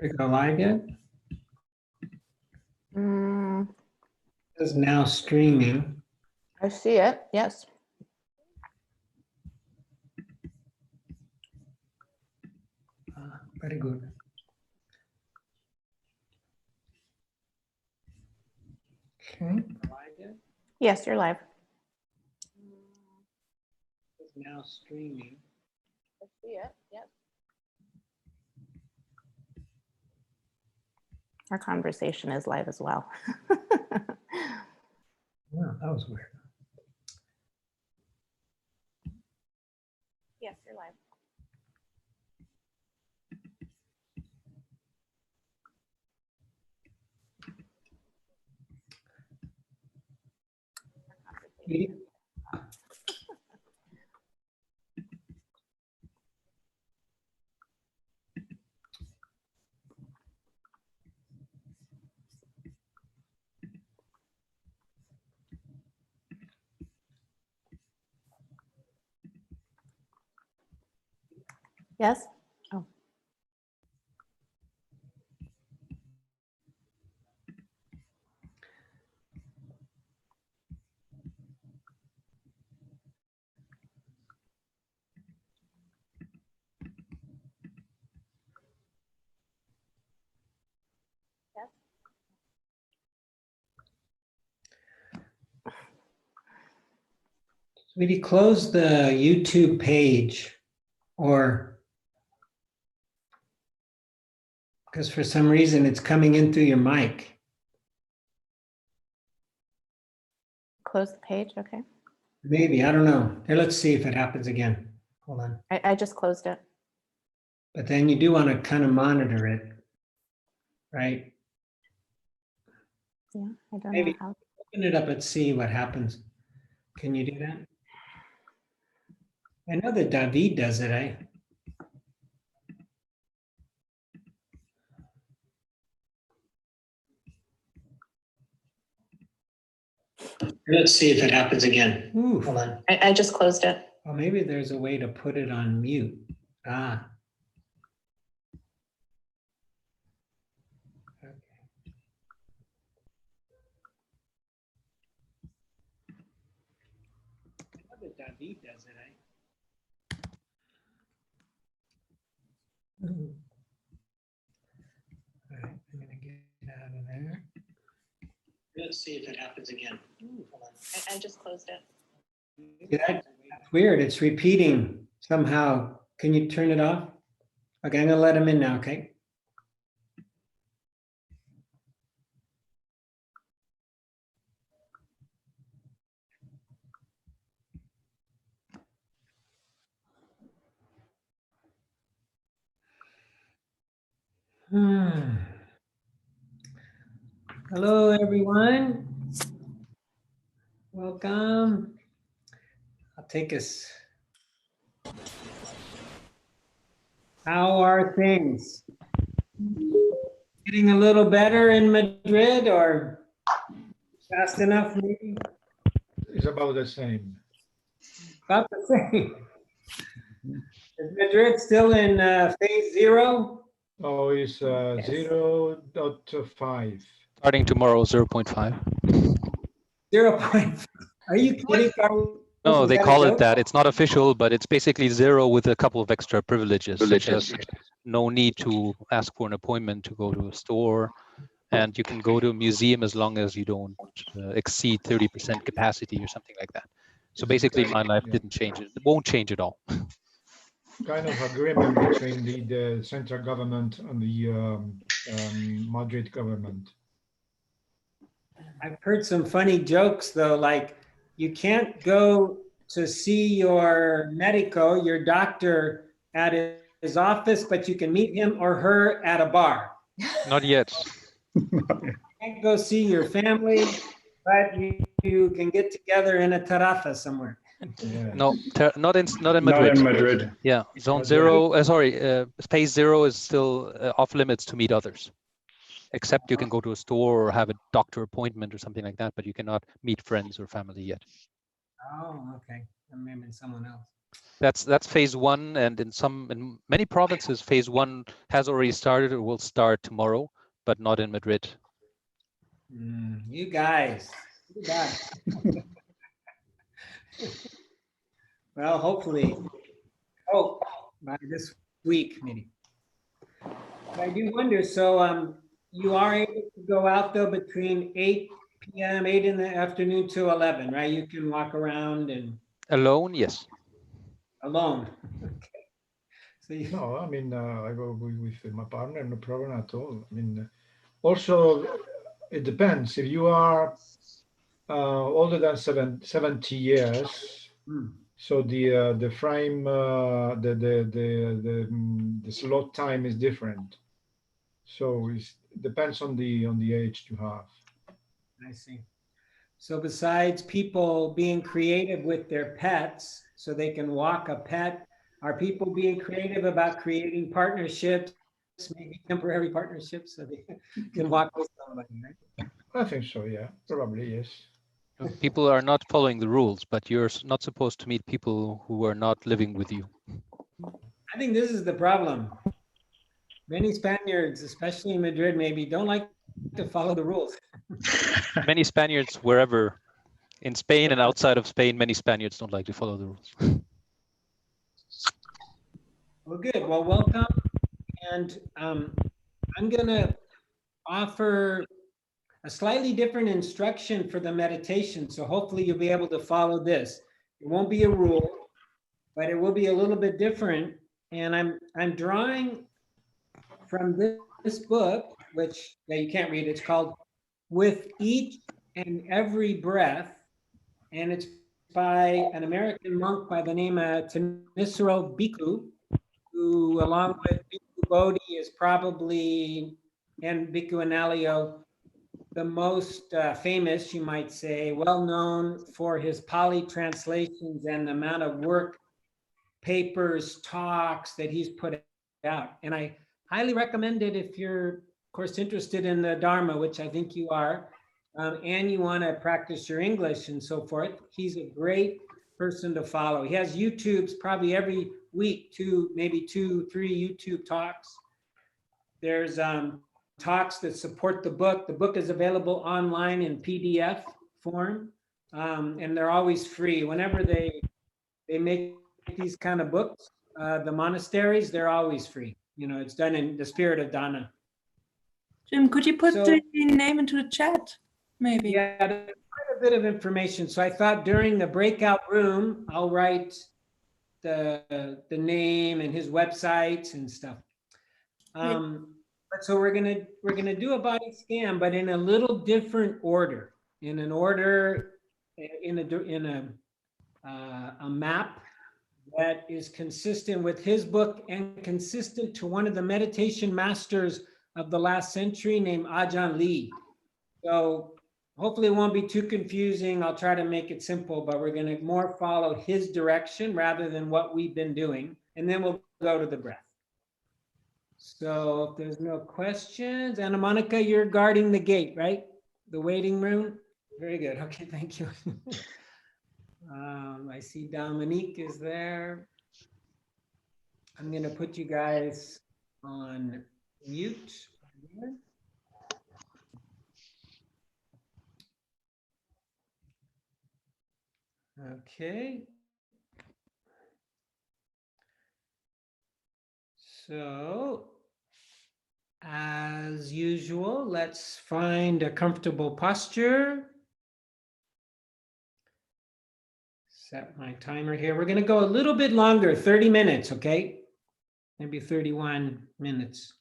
Did it go live yet? It is now streaming. I see it, yes. Very good. Okay. Live yet? Yes, you're live. It's now streaming. I see it, yes. Our conversation is live as well. Wow, that was weird. Yes, you're live. Yes? Oh. Yes. Sweetie, close the YouTube page, or because for some reason it's coming in through your mic. Close the page, okay. Maybe, I don't know. Here, let's see if it happens again. Hold on. I just closed it. But then you do want to kind of monitor it, right? Yeah, I don't Maybe know how. open it up and see what happens. Can you do that? I know that David does it, eh? Let's see if it happens again. Ooh, hold on. I just closed it. Oh, maybe there's a way to put it on mute. Ah. Okay. I know that David does it, eh? Ooh. All right, I'm gonna get out of there. Let's see if it happens again. Ooh, hold on. I just closed it. Yeah, that's weird. It's repeating somehow. Can you turn it off? Okay, I'm gonna let him in now, okay? Hello, everyone. Welcome. I'll take us. How are things? Getting a little better in Madrid, or fast enough maybe? It's about the same. About the same. Is Madrid still in phase 0? Oh, it's 0.5. Starting tomorrow, 0.5. 0. Are you kidding, Carlos? No, Is they that a call it joke? that. It's not official, but it's basically 0 with a couple of extra privileges, such as no need to ask for an appointment to go to a store, and you can go to a museum as long as you don't exceed 30% capacity or something like that. So basically, my life didn't change. It won't change at all. Kind of agreement between the central government and the Madrid government. I've heard some funny jokes though, like you can't go to see your medico, your doctor, at his office, but you can meet him or her at a bar. Not yet. You can't go see your family, but you can get together in a terraza somewhere. Yes. No, not in Madrid. Not in Madrid. Yeah, zone Madrid. 0. Space 0 is still off limits to meet others. except you can go to a store or have a doctor appointment or something like that, but you cannot meet friends or family yet. Oh, okay. Maybe someone else. That's phase one, and in many provinces, phase one has already started or will start tomorrow, but not in Madrid. You guys. Well, hopefully. Oh, by this week, maybe. I do wonder, so you are able to go out though between 8 p.m., 8 in the afternoon to 11, right? You can walk around and Alone, yes. alone. Okay. So No, I mean, I go with my partner, no problem at all. I mean, also, it depends. If you are older than 70 years, so the frame, the slot time is different. So it depends on the age you have. I see. So besides people being creative with their pets so they can walk a pet, are people being creative about creating partnerships, maybe temporary partnerships, so they can walk with somebody, right? I think so, yeah, probably, yes. People are not following the rules, but you're not supposed to meet people who are not living with you. I think this is the problem. Many Spaniards, especially in Madrid, maybe don't like to follow the rules. Many Spaniards, wherever in Spain and outside of Spain, many Spaniards don't like to follow the rules. Well, good. Well, welcome. And I'm going to offer a slightly different instruction for the meditation. So hopefully you'll be able to follow this. It won't be a rule, but it will be a little bit different. And I'm drawing from this book, which you can't read. It's called With Each and Every Breath. And it's by an American monk by the name of Thanissaro Bhikkhu, who along with Bhikkhu Bodhi is probably, and Bhikkhu Analayo, the most famous, you might say, well known for his Pali translations and the amount of work, papers, talks that he's put out. And I highly recommend it if you're, of course, interested in the Dharma, which I think you are, and you want to practice your English and so forth. He's a great person to follow. He has YouTubes probably every week, maybe 2-3 YouTube talks. There's talks that support the book. The book is available online in PDF form, and they're always free. Whenever they make these kind of books, the monasteries, they're always free. You know, it's done in the spirit of Dana. Jim, could you put the name into the chat, maybe? Yeah, there's quite a bit of information. So I thought during the breakout room, I'll write the name and his websites and stuff. But so we're gonna do a body scan, but in a little different order. In a map that is consistent with his book and consistent to one of the meditation masters of the last century named Ajahn Lee. So hopefully it won't be too confusing. I'll try to make it simple, but we're going to more follow his direction rather than what we've been doing. And then we'll go to the breath. So if there's no questions, Anna Monica, you're guarding the gate, right? The waiting room? Very good. Okay, thank you. I see Dominique is there. I'm going to put you guys on mute. Okay. So, as usual, let's find a comfortable posture. Set my timer here. We're going to go a little bit longer, 30 minutes, okay? Maybe 31 minutes.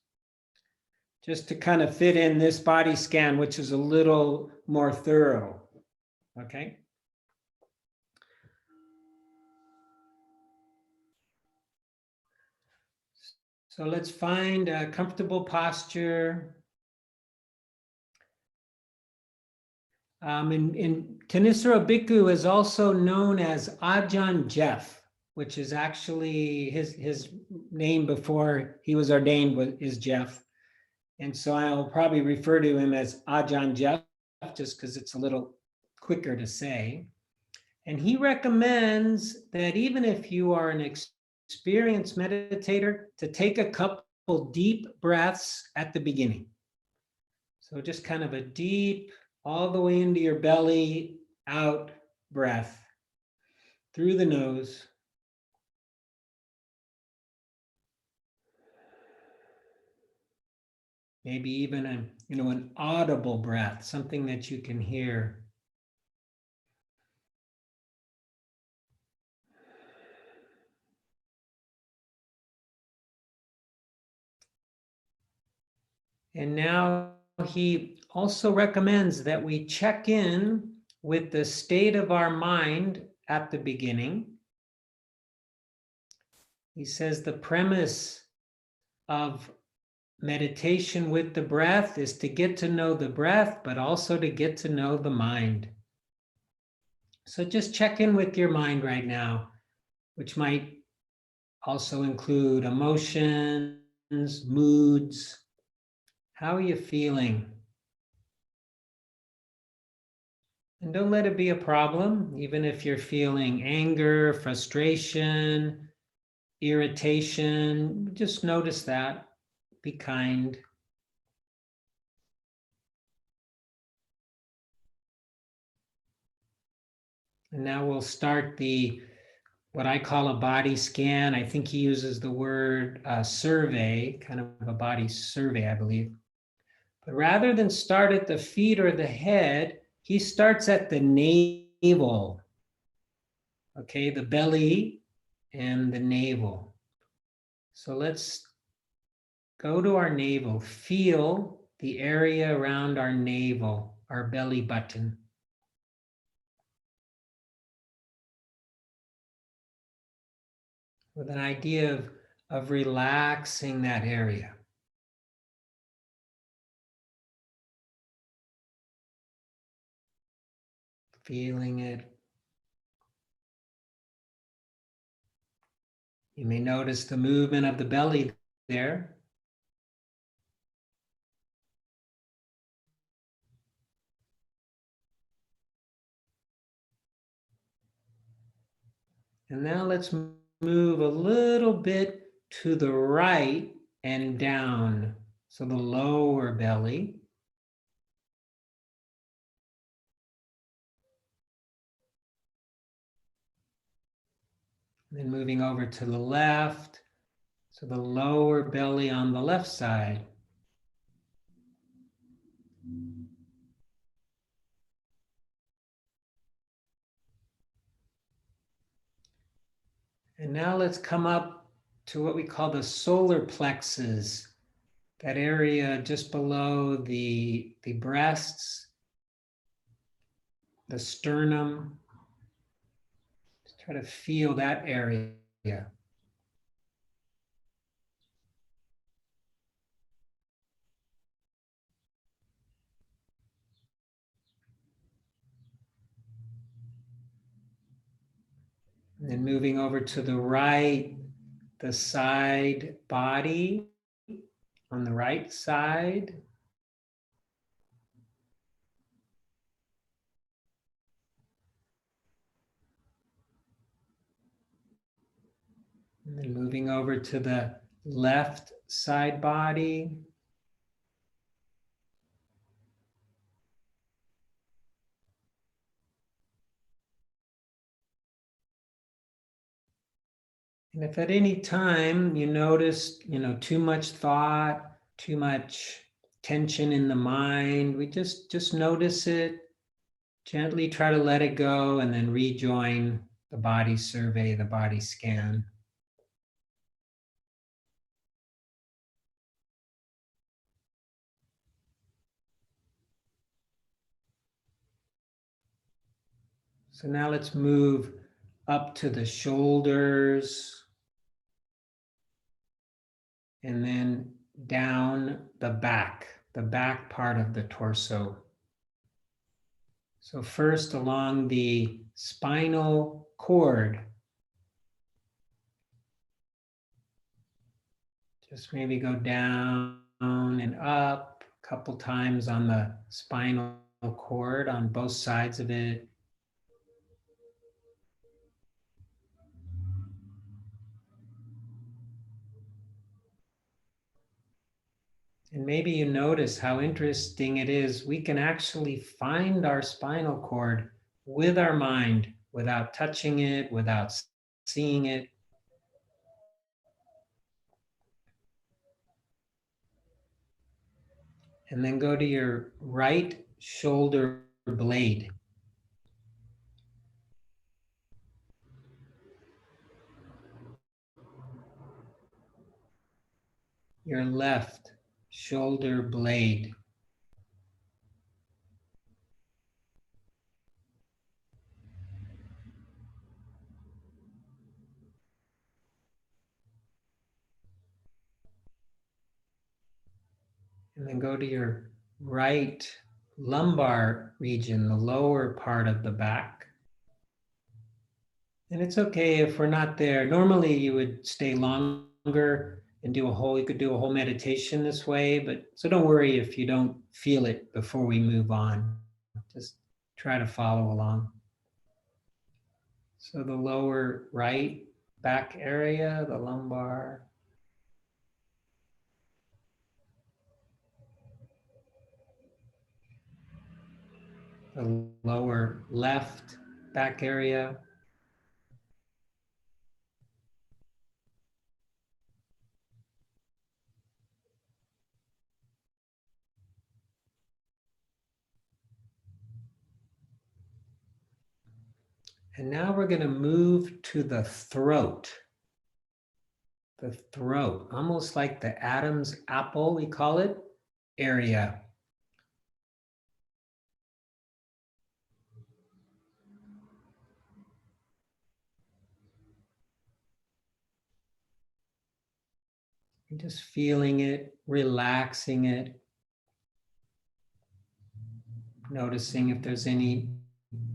Just to kind of fit in this body scan, which is a little more thorough, okay? So let's find a comfortable posture. In Thanissaro Bhikkhu is also known as Ajahn Jeff, which is actually his name before he was ordained is Jeff. And so I'll probably refer to him as Ajahn Jeff, just because it's a little quicker to say. And he recommends that even if you are an experienced meditator, to take a couple deep breaths at the beginning. So just kind of a deep, all the way into your belly, out breath through the nose. Maybe even an audible breath, something that you can hear. And now he also recommends that we check in with the state of our mind at the beginning. He says the premise of meditation with the breath is to get to know the breath, but also to get to know the mind. So just check in with your mind right now, which might also include emotions, moods. How are you feeling? And don't let it be a problem, even if you're feeling anger, frustration, irritation. Just notice that. Be kind. And now we'll start what I call a body scan. I think he uses the word survey, kind of a body survey, I believe. But rather than start at the feet or the head, he starts at the navel. Okay, the belly and the navel. So let's go to our navel. Feel the area around our navel, our belly button. With an idea of relaxing that area. Feeling it. You may notice the movement of the belly there. And now let's move a little bit to the right and down. So the lower belly. Then moving over to the left. So the lower belly on the left side. And now let's come up to what we call the solar plexus, that area just below the breasts, the sternum. Just try to feel that area. And then moving over to the right, the side body on the right side. And then moving over to the left side body. And if at any time you notice, too much thought, too much tension in the mind, we just notice it, gently try to let it go, and then rejoin the body survey, the body scan. So now let's move up to the shoulders and then down the back part of the torso. So first along the spinal cord. Just maybe go down and up, a couple times on the spinal cord on both sides of it. And maybe you notice how interesting it is. We can actually find our spinal cord with our mind without touching it, without seeing it. And then go to your right shoulder blade. Your left shoulder blade. And then go to your right lumbar region, the lower part of the back. And it's okay if we're not there. Normally you would stay longer and you could do a whole meditation this way, but so don't worry if you don't feel it before we move on. Just try to follow along. So the lower right back area, the lumbar. The lower left back area. And now we're going to move to the throat. The throat, almost like the Adam's apple, we call it, area. And just feeling it, relaxing it, noticing if there's any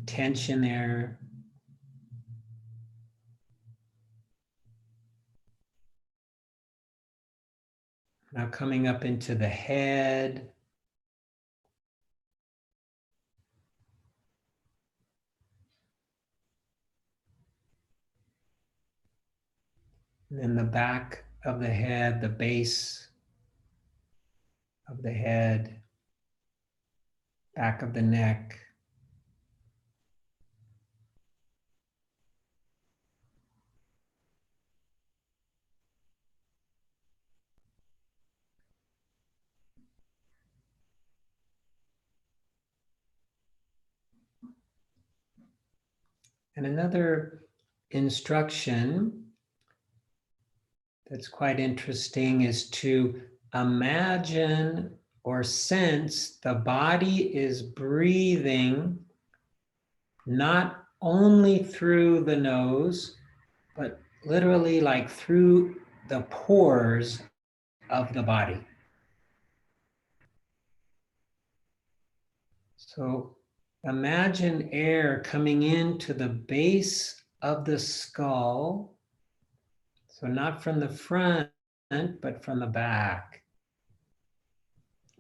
tension there. Now coming up into the head. And then the back of the head, the base of the head, back of the neck. And another instruction that's quite interesting is to imagine or sense the body is breathing not only through the nose, but literally like through the pores of the body. So imagine air coming into the base of the skull. So not from the front, but from the back.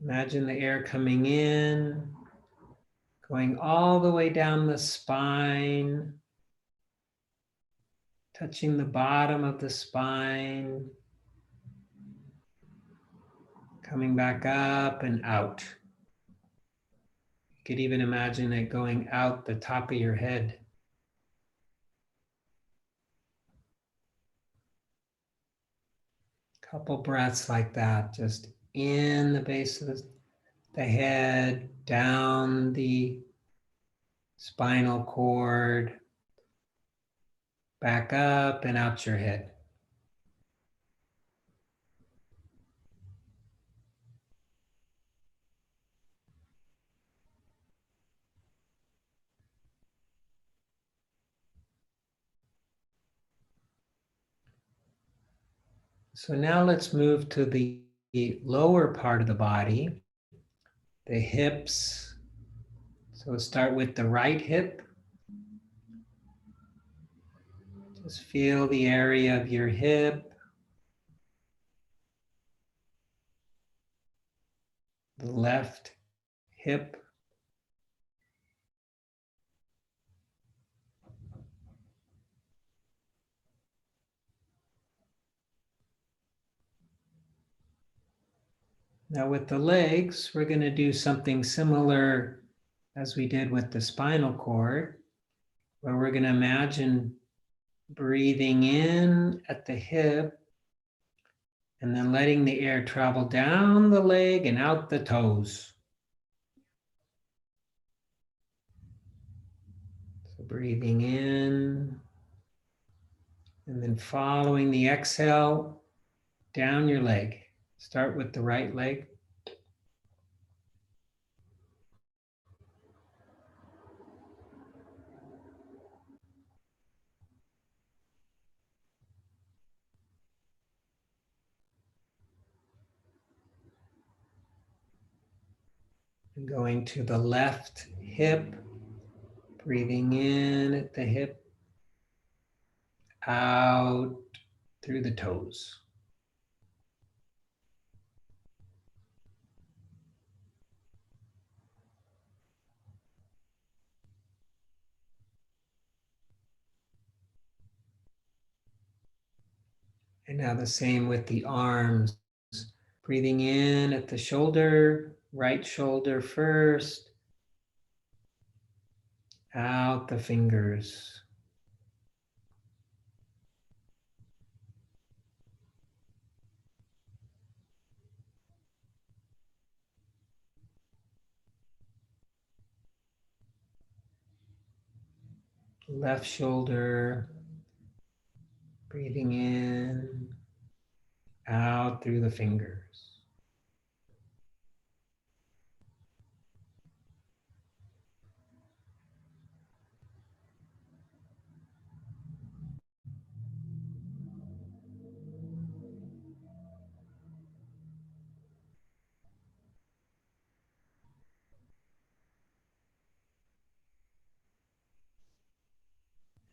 Imagine the air coming in, going all the way down the spine, touching the bottom of the spine, coming back up and out. You could even imagine it going out the top of your head. Couple breaths like that, just in the base of the head, down the spinal cord, back up and out your head. So now let's move to the lower part of the body, the hips. So we'll start with the right hip. Just feel the area of your hip. the left hip. Now with the legs, we're going to do something similar as we did with the spinal cord, where we're going to imagine breathing in at the hip and then letting the air travel down the leg and out the toes. So breathing in and then following the exhale down your leg. Start with the right leg. And going to the left hip, breathing in at the hip, out through the toes. And now the same with the arms. Breathing in at the shoulder, right shoulder first, out the fingers. Left shoulder, breathing in, out through the fingers.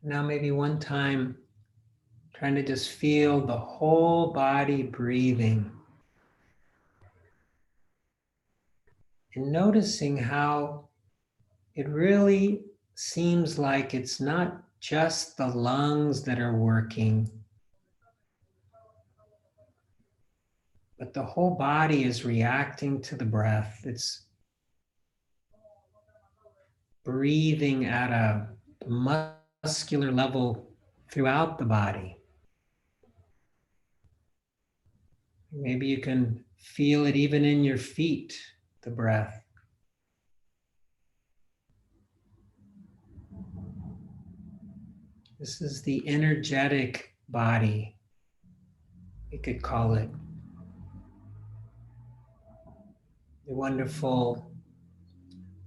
Now maybe one time, trying to just feel the whole body breathing. And noticing how it really seems like it's not just the lungs that are working, but the whole body is reacting to the breath. It's breathing at a muscular level throughout the body. Maybe you can feel it even in your feet, the breath. This is the energetic body, we could call it. The wonderful,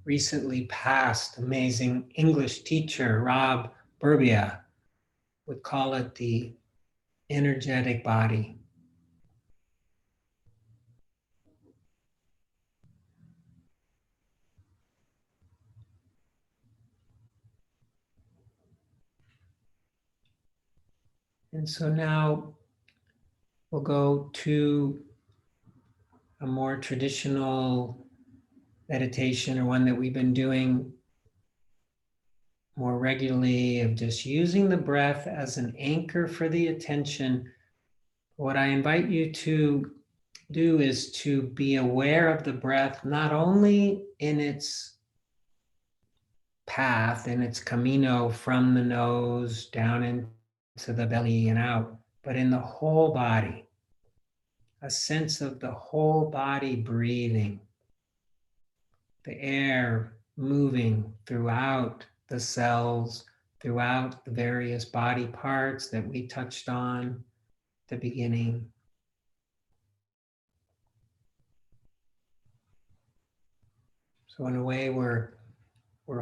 recently passed, amazing English teacher, Rob Burbia, would call it the energetic body. And so now we'll go to a more traditional meditation, or one that we've been doing more regularly, of just using the breath as an anchor for the attention. What I invite you to do is to be aware of the breath, not only in its path, in its camino from the nose down into the belly and out, but in the whole body. A sense of the whole body breathing, the air moving throughout the cells, throughout the various body parts that we touched on at the beginning. So in a way, we're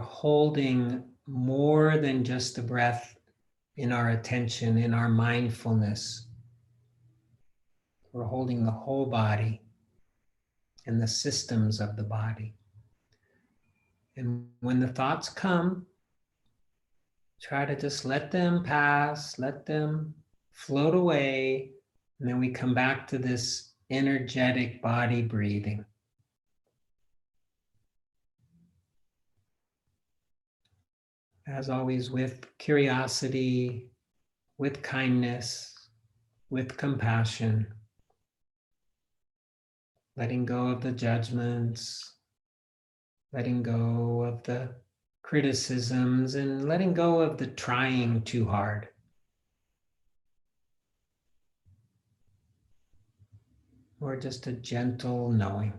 holding more than just the breath in our attention, in our mindfulness. We're holding the whole body and the systems of the body. And when the thoughts come, try to just let them pass, let them float away, and then we come back to this energetic body breathing. as always, with curiosity, with kindness, with compassion, letting go of the judgments, letting go of the criticisms, and letting go of the trying too hard. Or just a gentle knowing.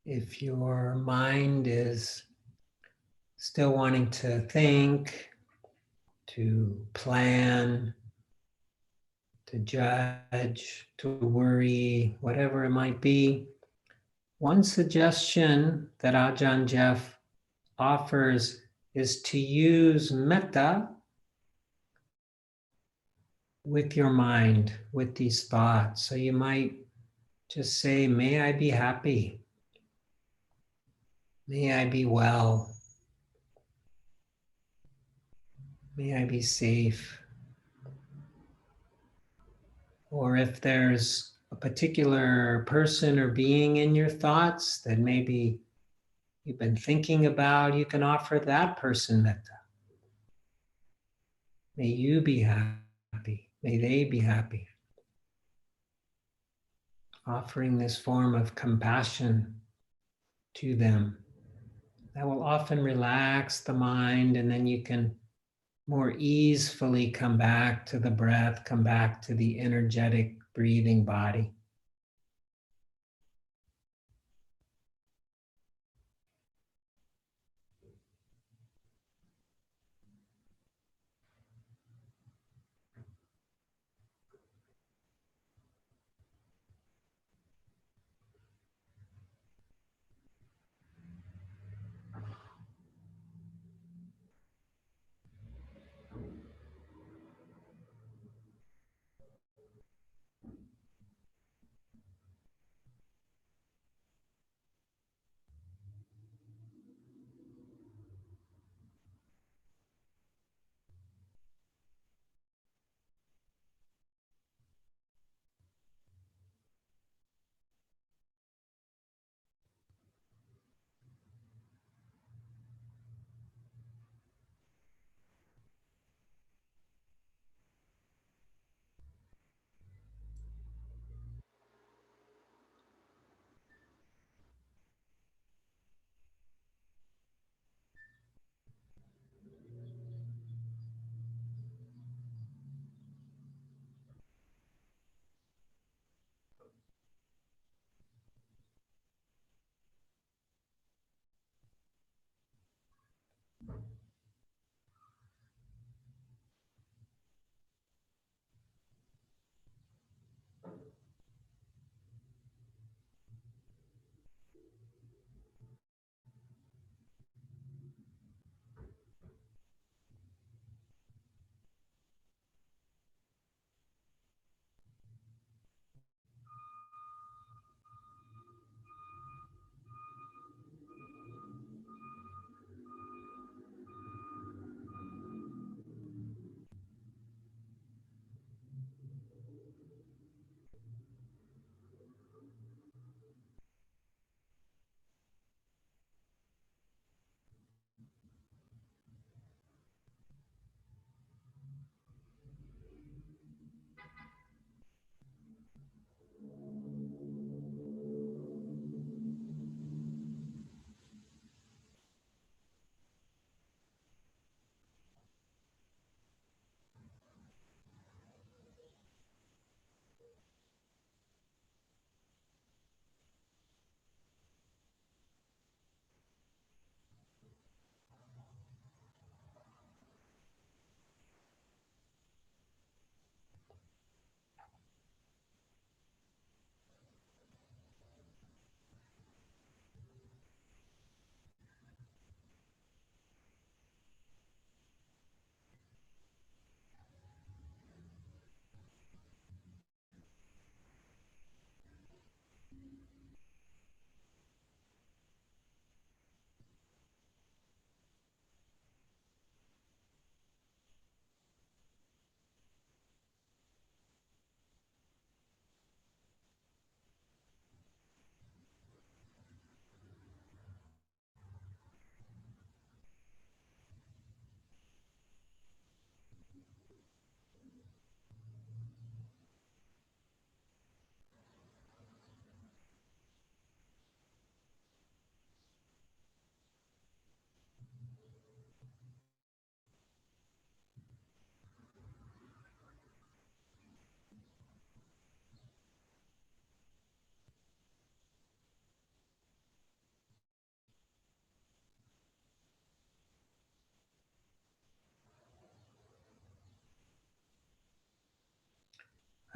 If your mind is still wanting to think, to plan, to judge, to worry, whatever it might be, one suggestion that Ajahn Jeff offers is to use metta with your mind, with these thoughts. So you might just say, may I be happy. May I be well. May I be safe. Or if there's a particular person or being in your thoughts that maybe you've been thinking about, you can offer that person metta. May you be happy. May they be happy. Offering this form of compassion to them. That will often relax the mind, and then you can more easily come back to the breath, come back to the energetic breathing body.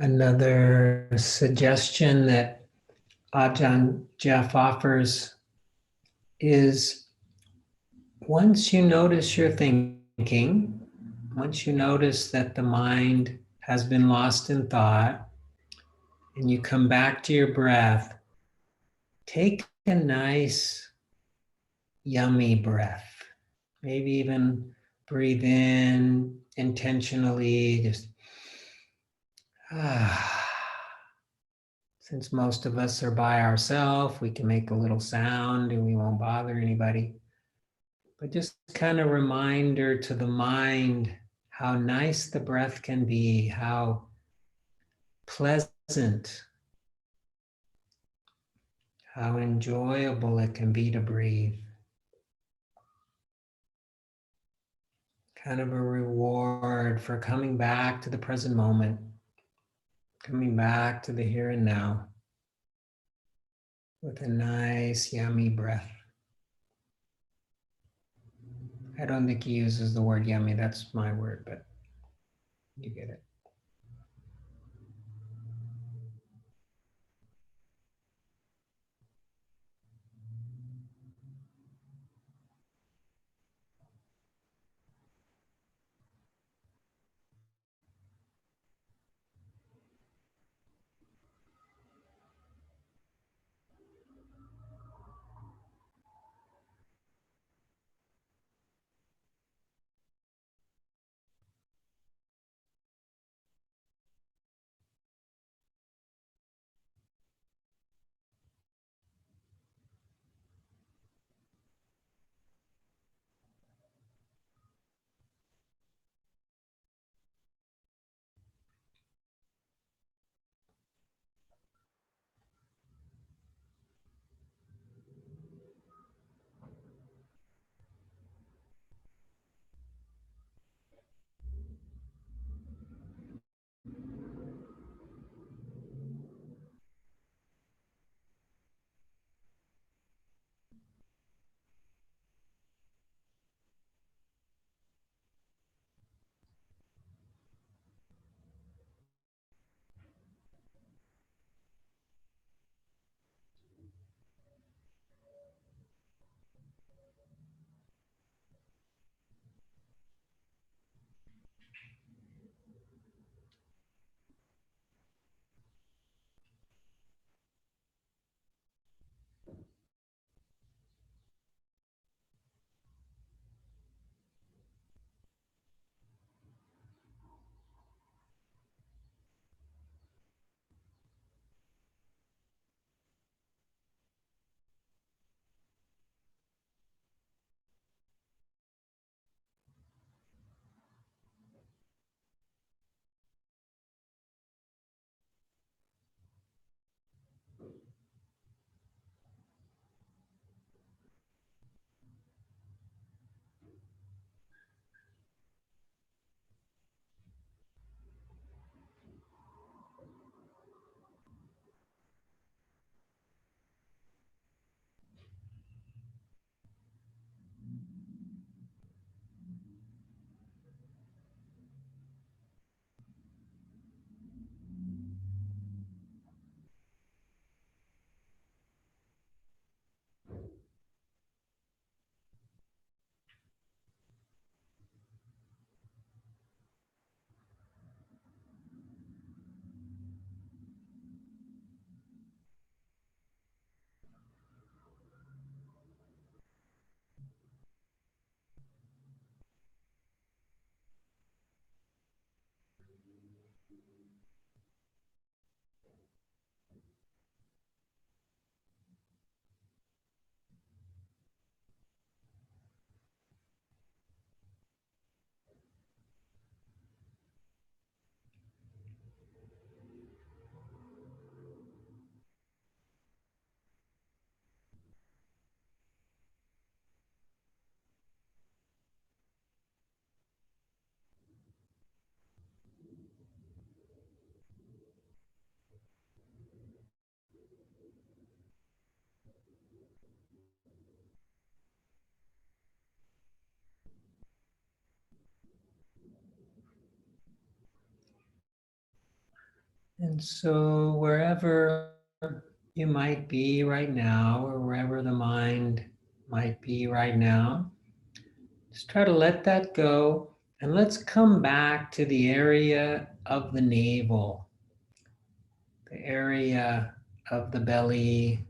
Another suggestion that Ajahn Jeff offers is once you notice your thinking, once you notice that the mind has been lost in thought, and you come back to your breath, take a nice, yummy breath. Maybe even breathe in intentionally, just Since most of us are by ourselves, we can make a little sound and we won't bother anybody. But just kind of reminder to the mind how nice the breath can be, how pleasant, how enjoyable it can be to breathe. Kind of a reward for coming back to the present moment, coming back to the here and now with a nice, yummy breath. I don't think he uses the word yummy, that's my word, but you get it. And so wherever you might be right now, or wherever the mind might be right now, just try to let that go. And let's come back to the area of the navel, the area of the belly,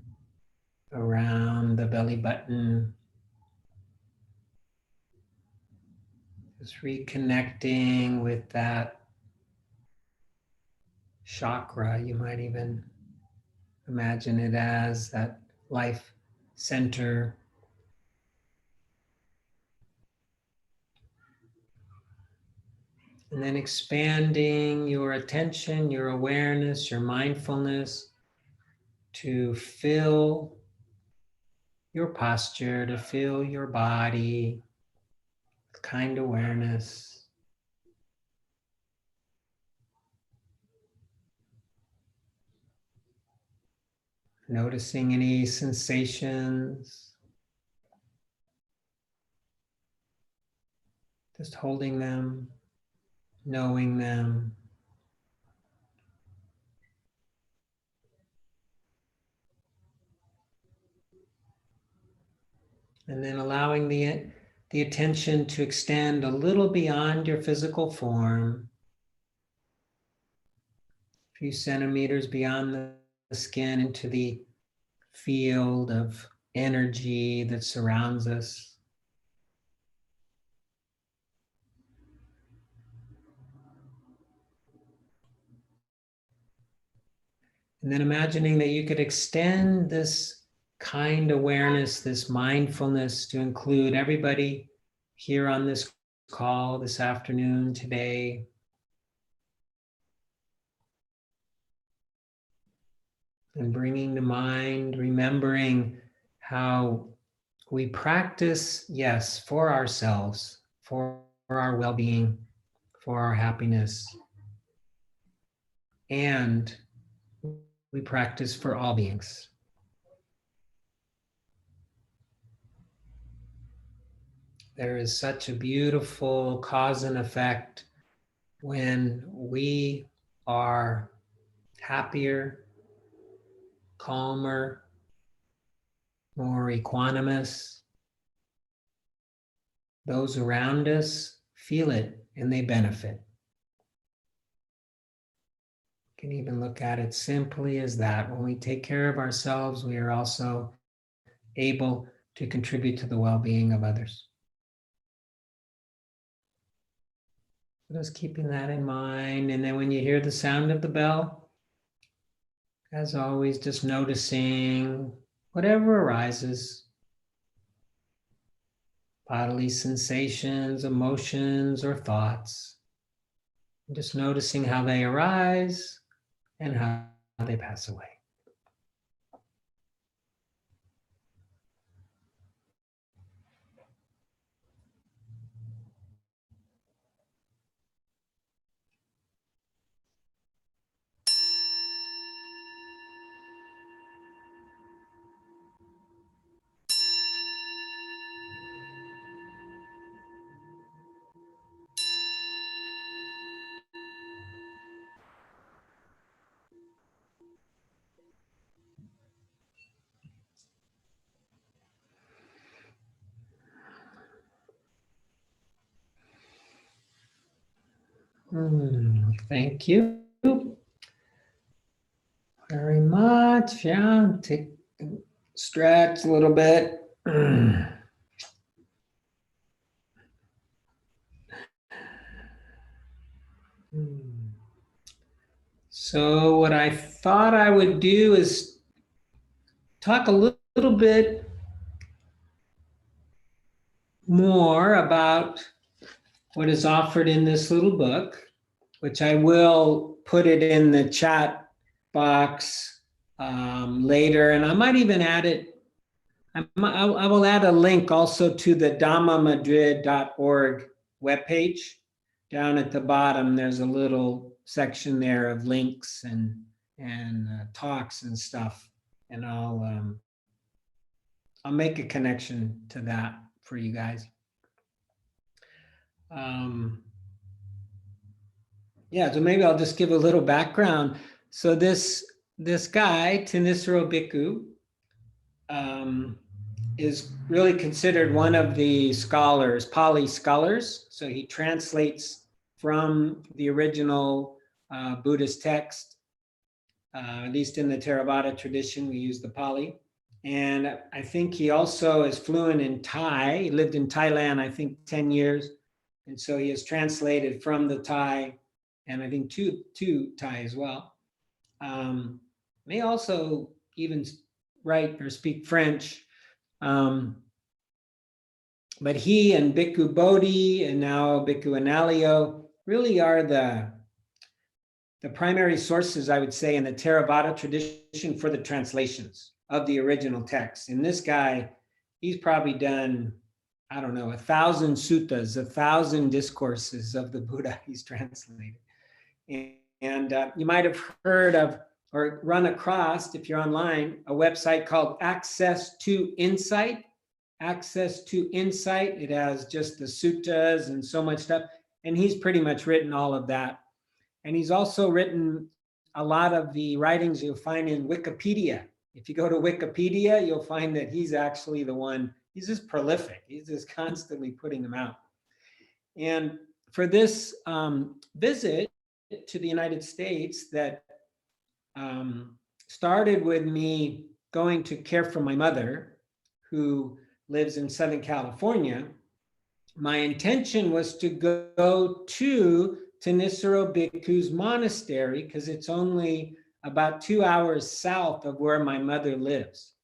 around the belly button. Just reconnecting with that chakra. You might even imagine it as that life center. And then expanding your attention, your awareness, your mindfulness to fill your posture, to fill your body with kind awareness. Noticing any sensations, just holding them, knowing them. And then allowing the attention to extend a little beyond your physical form, a few centimeters beyond the skin into the field of energy that surrounds us. And then imagining that you could extend this kind awareness, this mindfulness to include everybody here on this call this afternoon, today. And bringing to mind, remembering how we practice, yes, for ourselves, for our well-being, for our happiness, and we practice for all beings. There is such a beautiful cause and effect when we are happier, calmer, more equanimous. Those around us feel it and they benefit. You can even look at it simply as that. When we take care of ourselves, we are also able to contribute to the well-being of others. Just keeping that in mind. And then when you hear the sound of the bell, as always, just noticing whatever arises, bodily sensations, emotions, or thoughts. Just noticing how they arise and how they pass away. Thank you very much. Yeah, take stretch a little bit. So what I thought I would do is talk a little bit more about what is offered in this little book, which I will put it in the chat box later, and I might even add it. I will add a link also to the dhammamadrid.org webpage. Down at the bottom, there's a little section there of links and talks and stuff, and I'll make a connection to that for you guys. Yeah, so maybe I'll just give a little background. So this guy, Thanissaro Bhikkhu, is really considered one of the scholars, Pali scholars. So he translates from the original Buddhist text. At least in the Theravada tradition, we use the Pali. And I think he also is fluent in Thai. He lived in Thailand, I think, 10 years. And so he has translated from the Thai, and I think to Thai as well. May also even write or speak French. But he and Bhikkhu Bodhi and now Bhikkhu Analayo really are the primary sources, I would say, in the Theravada tradition for the translations of the original text. And this guy, he's probably done, I don't know, 1,000 suttas, 1,000 discourses of the Buddha he's translated. And you might have heard of or run across, if you're online, a website called Access to Insight. Access to Insight. It has just the suttas and so much stuff. And he's pretty much written all of that. And he's also written a lot of the writings you'll find in Wikipedia. If you go to Wikipedia, you'll find that he's actually the one, he's just prolific. He's just constantly putting them out. And for this visit to the United States that started with me going to care for my mother, who lives in Southern California, my intention was to go to Thanissaro Bhikkhu's monastery because it's only about 2 hours south of where my mother lives.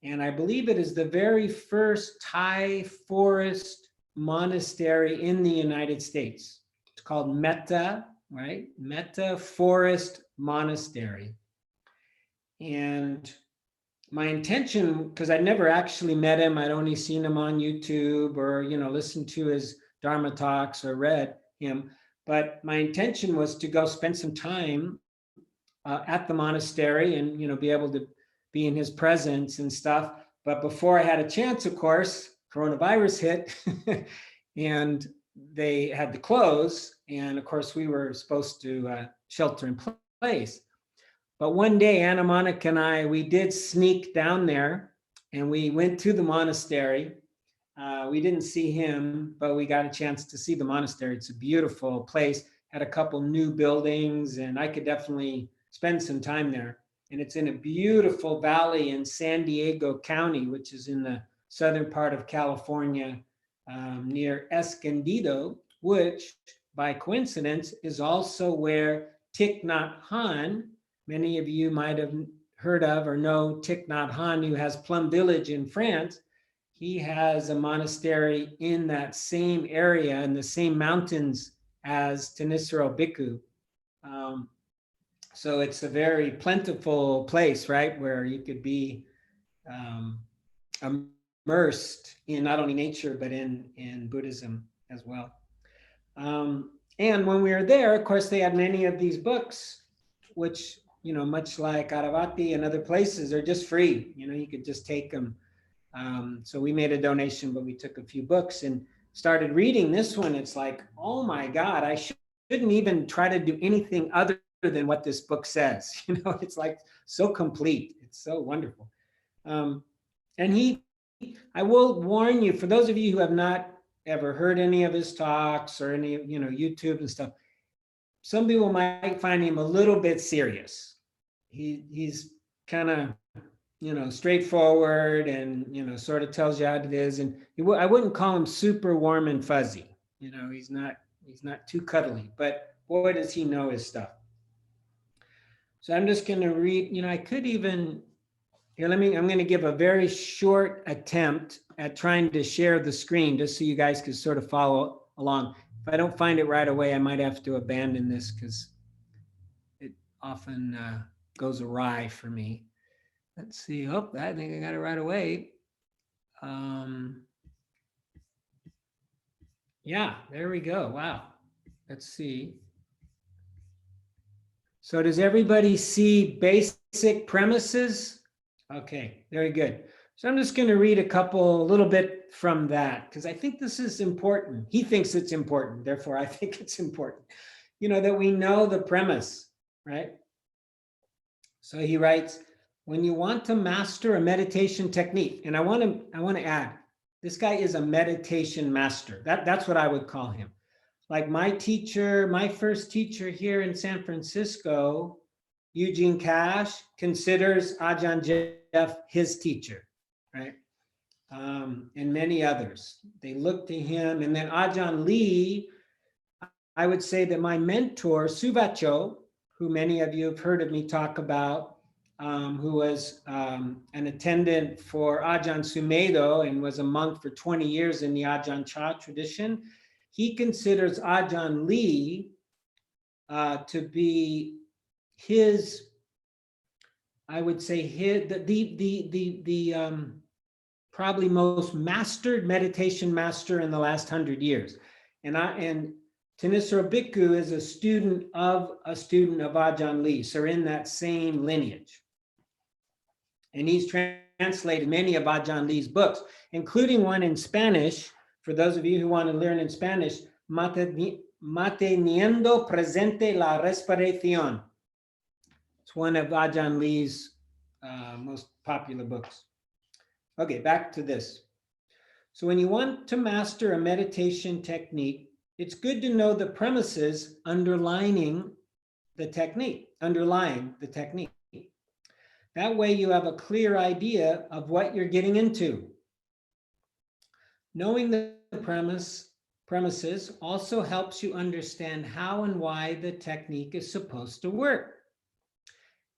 And I believe it is the very first Thai forest monastery in the United States. It's called Metta, right? Metta Forest Monastery. And my intention, because I'd never actually met him, I'd only seen him on YouTube or, listened to his Dharma talks or read him. But my intention was to go spend some time at the monastery and, be able to be in his presence and stuff. But before I had a chance, of course, coronavirus hit and they had to close. And of course, we were supposed to shelter in place. But one day, Anna Monica and I, we did sneak down there and we went to the monastery. We didn't see him, but we got a chance to see the monastery. It's a beautiful place, had a couple new buildings, and I could definitely spend some time there. And it's in a beautiful valley in San Diego County, which is in the southern part of California, near Escondido, which by coincidence is also where Thich Nhat Hanh, many of you might have heard of or know Thich Nhat Hanh, who has Plum Village in France. He has a monastery in that same area, in the same mountains as Thanissaro Bhikkhu. So it's a very plentiful place, right, where you could be immersed in not only nature, but in Buddhism as well. And when we were there, of course, they had many of these books, which, much like Aravati and other places, are just free. You could just take them. So we made a donation, but we took a few books and started reading this one. It's like, oh my God, I shouldn't even try to do anything other than what this book says. It's like so complete. It's so wonderful. And I will warn you, for those of you who have not ever heard any of his talks or any, YouTube and stuff, some people might find him a little bit serious. He's kind of, straightforward and, sort of tells you how it is. And I wouldn't call him super warm and fuzzy. He's not too cuddly, but boy, does he know his stuff. So I'm just going to read, I could even, here, I'm going to give a very short attempt at trying to share the screen just so you guys can sort of follow along. If I don't find it right away, I might have to abandon this because it often goes awry for me. Let's see. Oh, I think I got it right away. Yeah, there we go. Wow. Let's see. So does everybody see basic premises? Okay, very good. So I'm just going to read a little bit from that because I think this is important. He thinks it's important. Therefore, I think it's important, that we know the premise, right? So he writes, when you want to master a meditation technique, and I want to add, this guy is a meditation master. That's what I would call him. Like my teacher, my first teacher here in San Francisco, Eugene Cash, considers Ajahn Jeff his teacher, right? And many others. They look to him. And then Ajahn Lee, I would say that my mentor, Suvacho, who many of you have heard of me talk about, who was an attendant for Ajahn Sumedho and was a monk for 20 years in the Ajahn Chah tradition, he considers Ajahn Lee to be his, I would say, the probably most mastered meditation master in the last 100 years. And Thanissaro Bhikkhu is a student of Ajahn Lee, so in that same lineage. And he's translated many of Ajahn Lee's books, including one in Spanish. For those of you who want to learn in Spanish, Manteniendo Presente la Respiración. It's one of Ajahn Lee's most popular books. Okay, back to this. So when you want to master a meditation technique, it's good to know the premises underlying the technique. That way you have a clear idea of what you're getting into. Knowing the premises also helps you understand how and why the technique is supposed to work.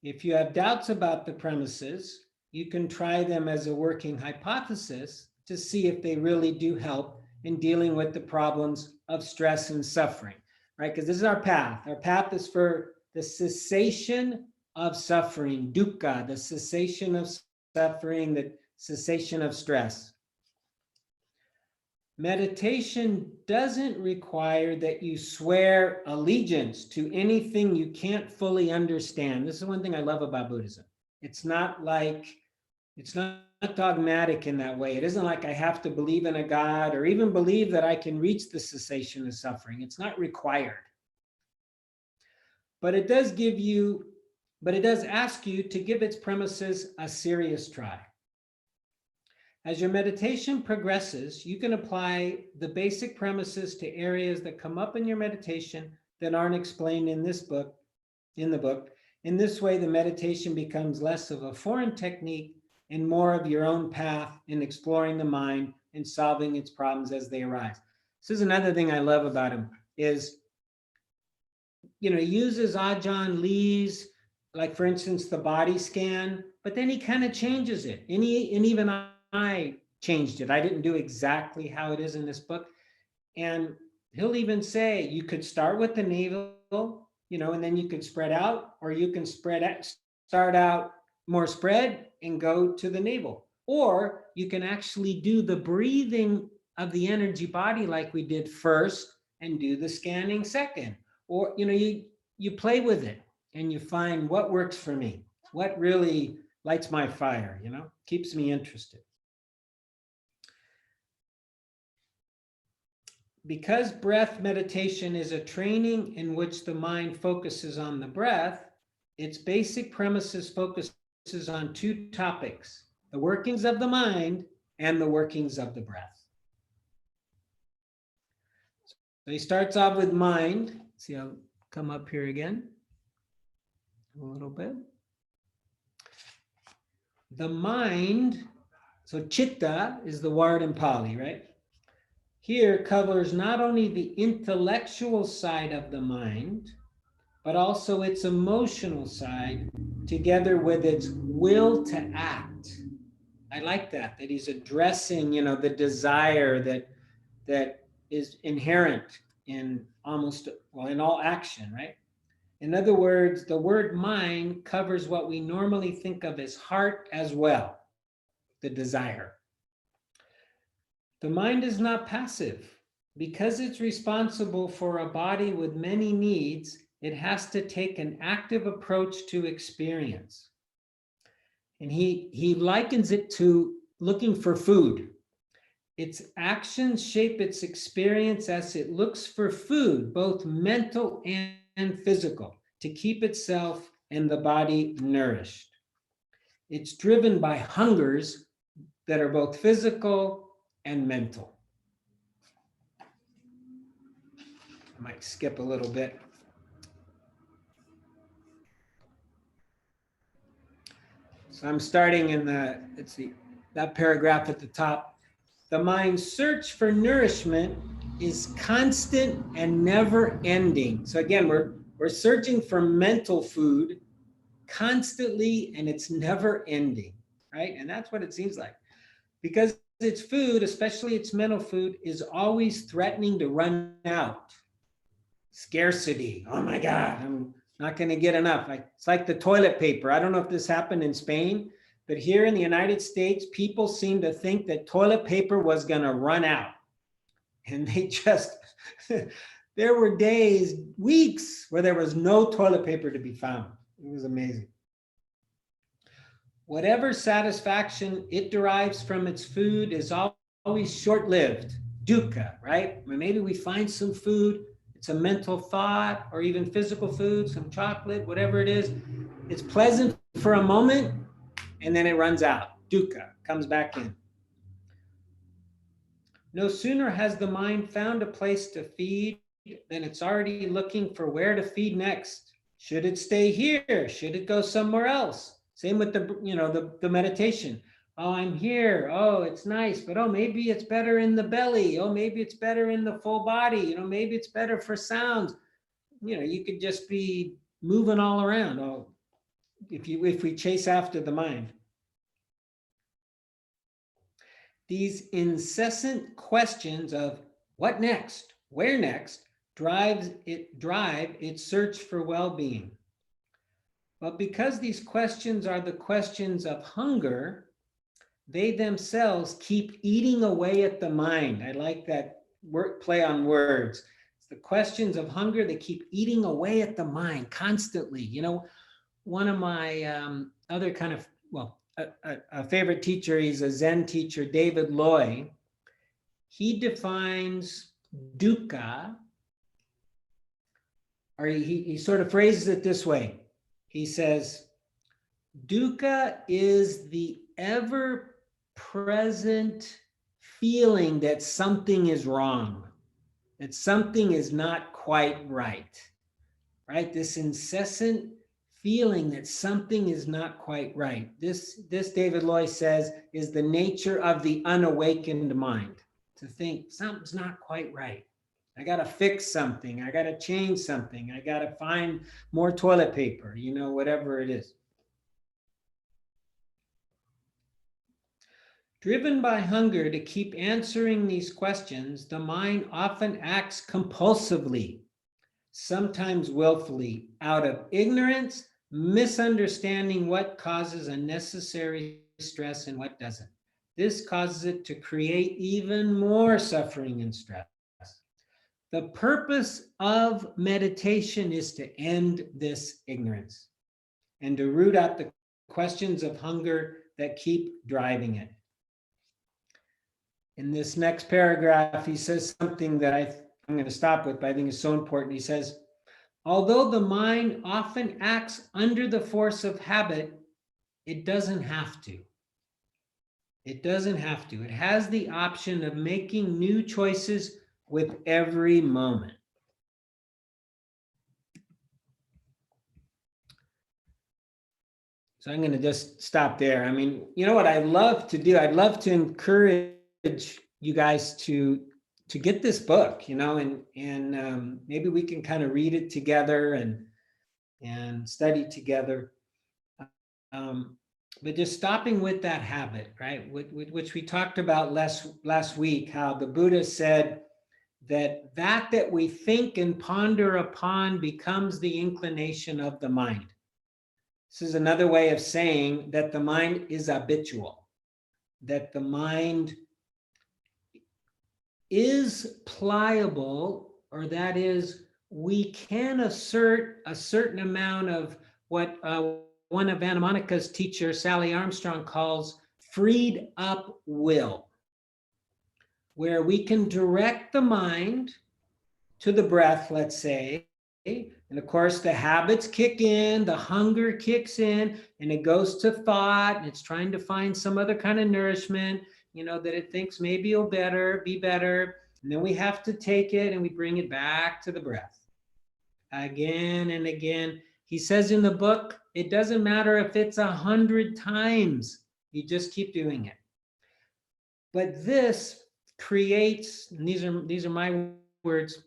If you have doubts about the premises, you can try them as a working hypothesis to see if they really do help in dealing with the problems of stress and suffering, right? Because this is our path. Our path is for the cessation of suffering, dukkha, the cessation of suffering, the cessation of stress. Meditation doesn't require that you swear allegiance to anything you can't fully understand. This is one thing I love about Buddhism. It's not dogmatic in that way. It isn't like I have to believe in a God or even believe that I can reach the cessation of suffering. It's not required. But it does ask you to give its premises a serious try. As your meditation progresses, you can apply the basic premises to areas that come up in your meditation that aren't explained in the book. In this way, the meditation becomes less of a foreign technique and more of your own path in exploring the mind and solving its problems as they arise. This is another thing I love about him is, he uses Ajahn Lee's, like for instance, the body scan, but then he kind of changes it. And even I changed it. I didn't do exactly how it is in this book. And he'll even say, you could start with the navel, and then you could spread out, or you can start out more spread and go to the navel. Or you can actually do the breathing of the energy body like we did first and do the scanning second. Or, you play with it and you find what works for me, what really lights my fire, keeps me interested. Because breath meditation is a training in which the mind focuses on the breath, its basic premises focuses on two topics: the workings of the mind and the workings of the breath. So he starts off with mind. See, I'll come up here again a little bit. The mind, so chitta is the word in Pali, right? Here covers not only the intellectual side of the mind, but also its emotional side, together with its will to act. I like that he's addressing, the desire that is inherent in in all action, right? In other words, the word mind covers what we normally think of as heart as well, the desire. The mind is not passive. Because it's responsible for a body with many needs, it has to take an active approach to experience. And he likens it to looking for food. Its actions shape its experience as it looks for food, both mental and physical, to keep itself and the body nourished. It's driven by hungers that are both physical and mental. I might skip a little bit. So I'm starting in that paragraph at the top. The mind's search for nourishment is constant and never ending. So again, we're searching for mental food constantly, and it's never ending, right? And that's what it seems like. Because its food, especially its mental food, is always threatening to run out. Scarcity. Oh my God, I'm not going to get enough. It's like the toilet paper. I don't know if this happened in Spain, but here in the United States, people seem to think that toilet paper was going to run out. And they just, there were days, weeks, where there was no toilet paper to be found. It was amazing. Whatever satisfaction it derives from its food is always short-lived. Dukkha, right? Maybe we find some food, it's a mental thought, or even physical food, some chocolate, whatever it is. It's pleasant for a moment, and then it runs out. Dukkha comes back in. No sooner has the mind found a place to feed than it's already looking for where to feed next. Should it stay here? Should it go somewhere else? Same with the meditation. Oh, I'm here. Oh, it's nice, but oh, maybe it's better in the belly. Oh, maybe it's better in the full body. Maybe it's better for sounds. You could just be moving all around. Oh, if we chase after the mind. These incessant questions of what next, where next, drive its search for well-being. But because these questions are the questions of hunger, they themselves keep eating away at the mind. I like that play on words. It's the questions of hunger, they keep eating away at the mind constantly. One of my other kind of, a favorite teacher, he's a Zen teacher, David Loy. He defines dukkha, or he sort of phrases it this way. He says, dukkha is the ever-present feeling that something is wrong, that something is not quite right? This incessant feeling that something is not quite right. This David Loy says is the nature of the unawakened mind, to think something's not quite right. I got to fix something. I got to change something. I got to find more toilet paper, whatever it is. Driven by hunger to keep answering these questions, the mind often acts compulsively, sometimes willfully, out of ignorance, misunderstanding what causes unnecessary stress and what doesn't. This causes it to create even more suffering and stress. The purpose of meditation is to end this ignorance and to root out the questions of hunger that keep driving it. In this next paragraph, he says something that I'm going to stop with, but I think is so important. He says, although the mind often acts under the force of habit, it doesn't have to. It doesn't have to. It has the option of making new choices with every moment. So I'm going to just stop there. What I love to do? I'd love to encourage you guys to get this book, and maybe we can kind of read it together and study together. But just stopping with that habit, right? Which we talked about last week, how the Buddha said that we think and ponder upon becomes the inclination of the mind. This is another way of saying that the mind is habitual, that the mind is pliable, or that is, we can assert a certain amount of what one of Anna Monica's teacher, Sally Armstrong, calls freed up will, where we can direct the mind to the breath, let's say, and And of course, the habits kick in, the hunger kicks in, and it goes to thought, and it's trying to find some other kind of nourishment, that it thinks maybe it'll be better. And then we have to take it and we bring it back to the breath again and again. He says in the book, it doesn't matter if it's 100 times, you just keep doing it. But this creates, and these are my words,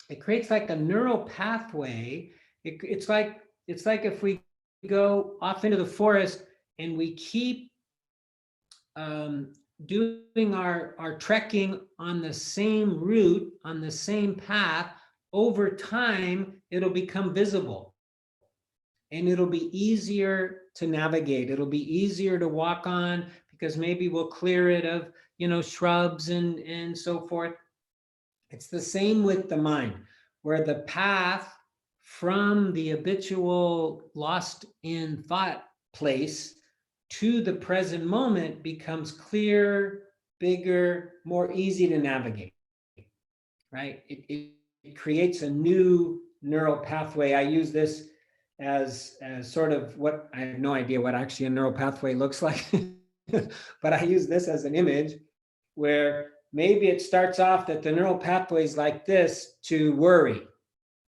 it creates like a neural pathway. It's like if we go off into the forest and we keep doing our trekking on the same route, on the same path, over time, it'll become visible. And it'll be easier to navigate. It'll be easier to walk on because maybe we'll clear it of, shrubs and so forth. It's the same with the mind, where the path from the habitual lost in thought place to the present moment becomes clearer, bigger, more easy to navigate, right? It creates a new neural pathway. I use this as sort of what, I have no idea what actually a neural pathway looks like, but I use this as an image where maybe it starts off that the neural pathway is like this to worry.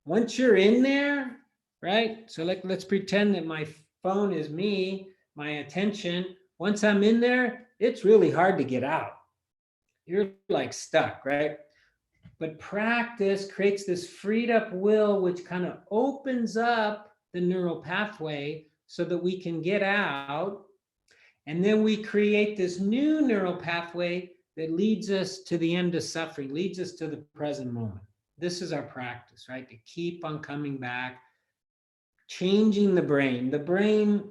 Once you're in there, right? So let's pretend that my phone is me, my attention. Once I'm in there, it's really hard to get out. You're like stuck, right? But practice creates this freed up will, which kind of opens up the neural pathway so that we can get out. And then we create this new neural pathway that leads us to the end of suffering, leads us to the present moment. This is our practice, right? To keep on coming back, changing the brain. The brain,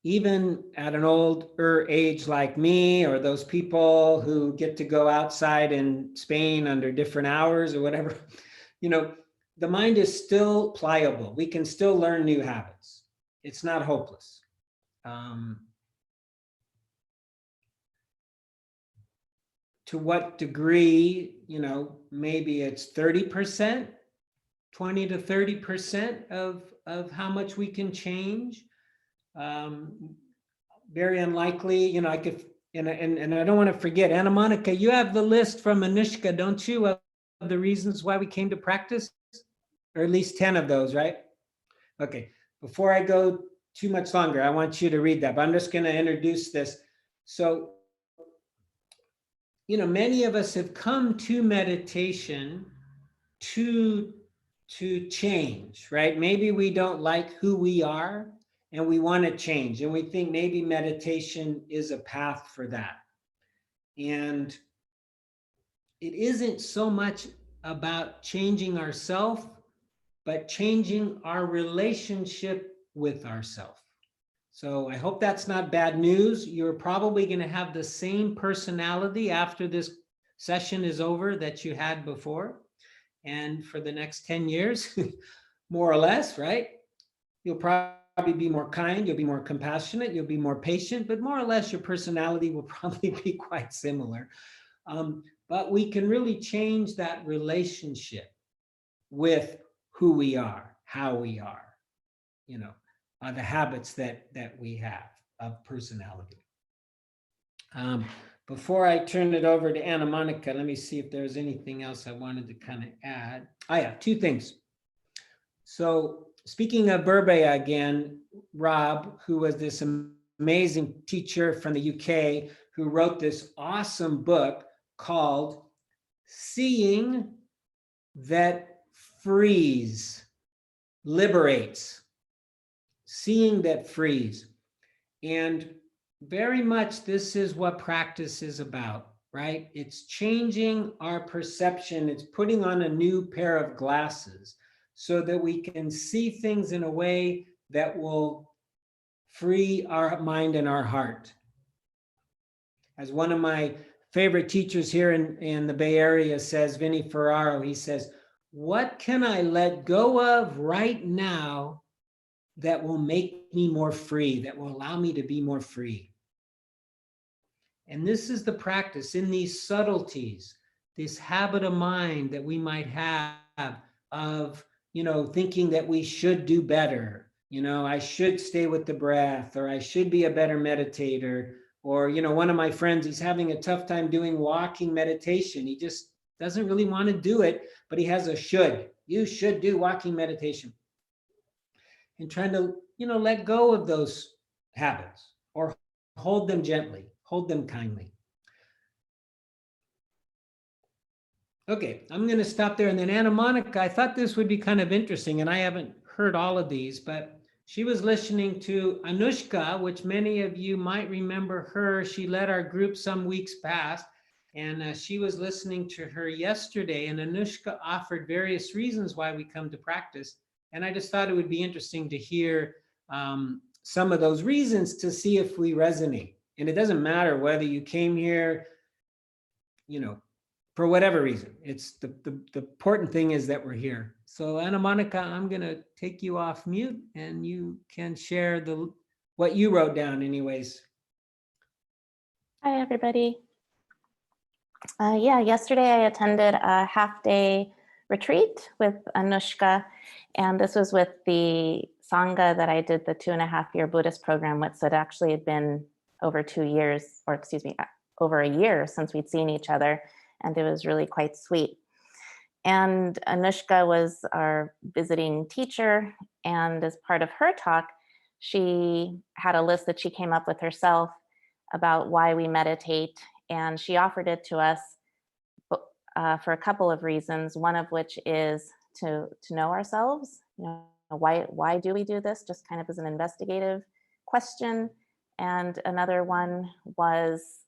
even at an older age like me, or those people who get to go outside in Spain under different hours or whatever, the mind is still pliable. We can still learn new habits. It's not hopeless. To what degree, maybe it's 30%, 20 to 30% of how much we can change. Very unlikely, I could, and I don't want to forget, Anna Monica, you have the list from Anushka, don't you, of the reasons why we came to practice? Or at least 10 of those, right? Okay, before I go too much longer, I want you to read that, but I'm just going to introduce this. So, many of us have come to meditation to change, right? Maybe we don't like who we are and we want to change, and we think maybe meditation is a path for that. And it isn't so much about changing ourselves, but changing our relationship with ourselves. So I hope that's not bad news. You're probably going to have the same personality after this session is over that you had before. And for the next 10 years, more or less, right? You'll probably be more kind, you'll be more compassionate, you'll be more patient, but more or less your personality will probably be quite similar. But we can really change that relationship with who we are, how we are, the habits that we have of personality. Before I turn it over to Anna Monica, let me see if there's anything else I wanted to kind of add. I have two things. So speaking of Burbea again, Rob, who was this amazing teacher from the UK, who wrote this awesome book called Seeing That Frees, Liberates. Seeing that frees. And very much this is what practice is about, right? It's changing our perception. It's putting on a new pair of glasses so that we can see things in a way that will free our mind and our heart. As one of my favorite teachers here in the Bay Area says, Vinny Ferraro, he says, what can I let go of right now that will make me more free, that will allow me to be more free? And this is the practice in these subtleties, this habit of mind that we might have of thinking that we should do better. I should stay with the breath, or I should be a better meditator. Or, one of my friends, he's having a tough time doing walking meditation. He just doesn't really want to do it, but he has a should. You should do walking meditation. And trying to, let go of those habits, or hold them gently, hold them kindly. Okay, I'm going to stop there. And then Anna Monica, I thought this would be kind of interesting, and I haven't heard all of these, but she was listening to Anushka, which many of you might remember her. She led our group some weeks past, and she was listening to her yesterday, and Anushka offered various reasons why we come to practice. And I just thought it would be interesting to hear some of those reasons to see if we resonate. And it doesn't matter whether you came here, for whatever reason. It's the important thing is that we're here. So Anna Monica, I'm going to take you off mute, and you can share what you wrote down anyways. Hi, everybody. Yesterday I attended a half-day retreat with Anushka, and this was with the Sangha that I did the 2.5-year Buddhist program with. So it actually had been over 2 years, or excuse me, over a year since we'd seen each other, and it was really quite sweet. And Anushka was our visiting teacher, and as part of her talk, she had a list that she came up with herself about why we meditate, and she offered it to us for a couple of reasons, one of which is to know ourselves. Why do we do this, just kind of as an investigative question. And another one was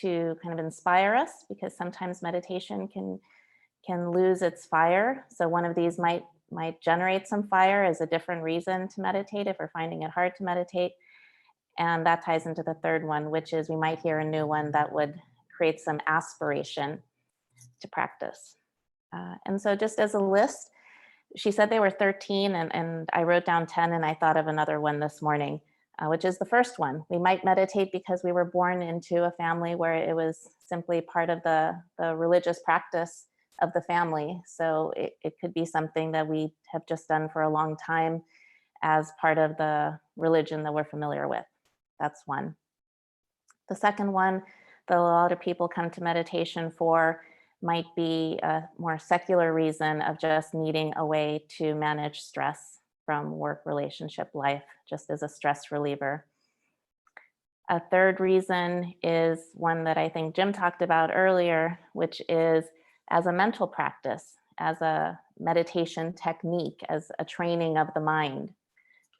to kind of inspire us, because sometimes meditation can lose its fire. So one of these might generate some fire as a different reason to meditate if we're finding it hard to meditate. And that ties into the third one, which is we might hear a new one that would create some aspiration to practice. And so just as a list, she said they were 13, and I wrote down 10, and I thought of another one this morning, which is the first one. We might meditate because we were born into a family where it was simply part of the religious practice of the family. So it could be something that we have just done for a long time as part of the religion that we're familiar with. That's one. The second one that a lot of people come to meditation for might be a more secular reason of just needing a way to manage stress from work, relationship, life, just as a stress reliever. A third reason is one that I think Jim talked about earlier, which is as a mental practice, as a meditation technique, as a training of the mind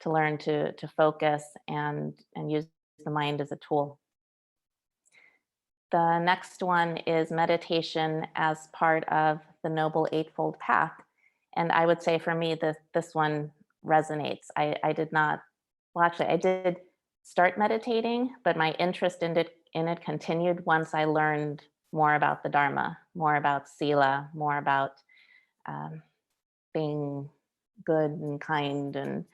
to learn to focus and use the mind as a tool. The next one is meditation as part of the Noble Eightfold Path. And I would say for me, this one resonates. I did not, well, actually, I did start meditating, but my interest in it continued once I learned more about the Dharma, more about Sila, more about being good and kind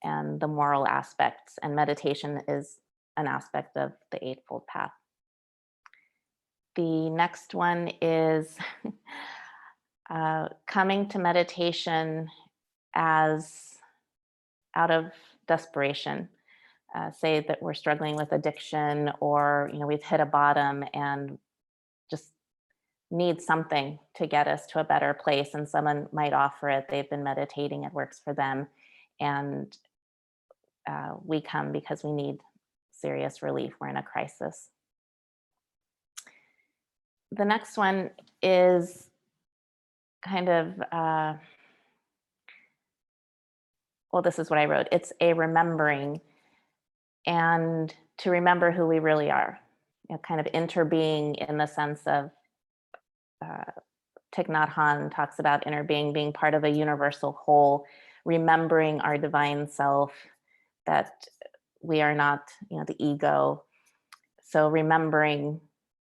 and the moral aspects. And meditation is an aspect of the Eightfold Path. The next one is coming to meditation as out of desperation. Say that we're struggling with addiction, or we've hit a bottom and just need something to get us to a better place, and someone might offer it. They've been meditating, it works for them, and we come because we need serious relief. We're in a crisis. The next one is kind of, well, this is what I wrote. It's a remembering, and to remember who we really are, kind of interbeing in the sense of, Thich Nhat Hanh talks about inner being part of a universal whole, remembering our divine self, that we are not, the ego. So remembering,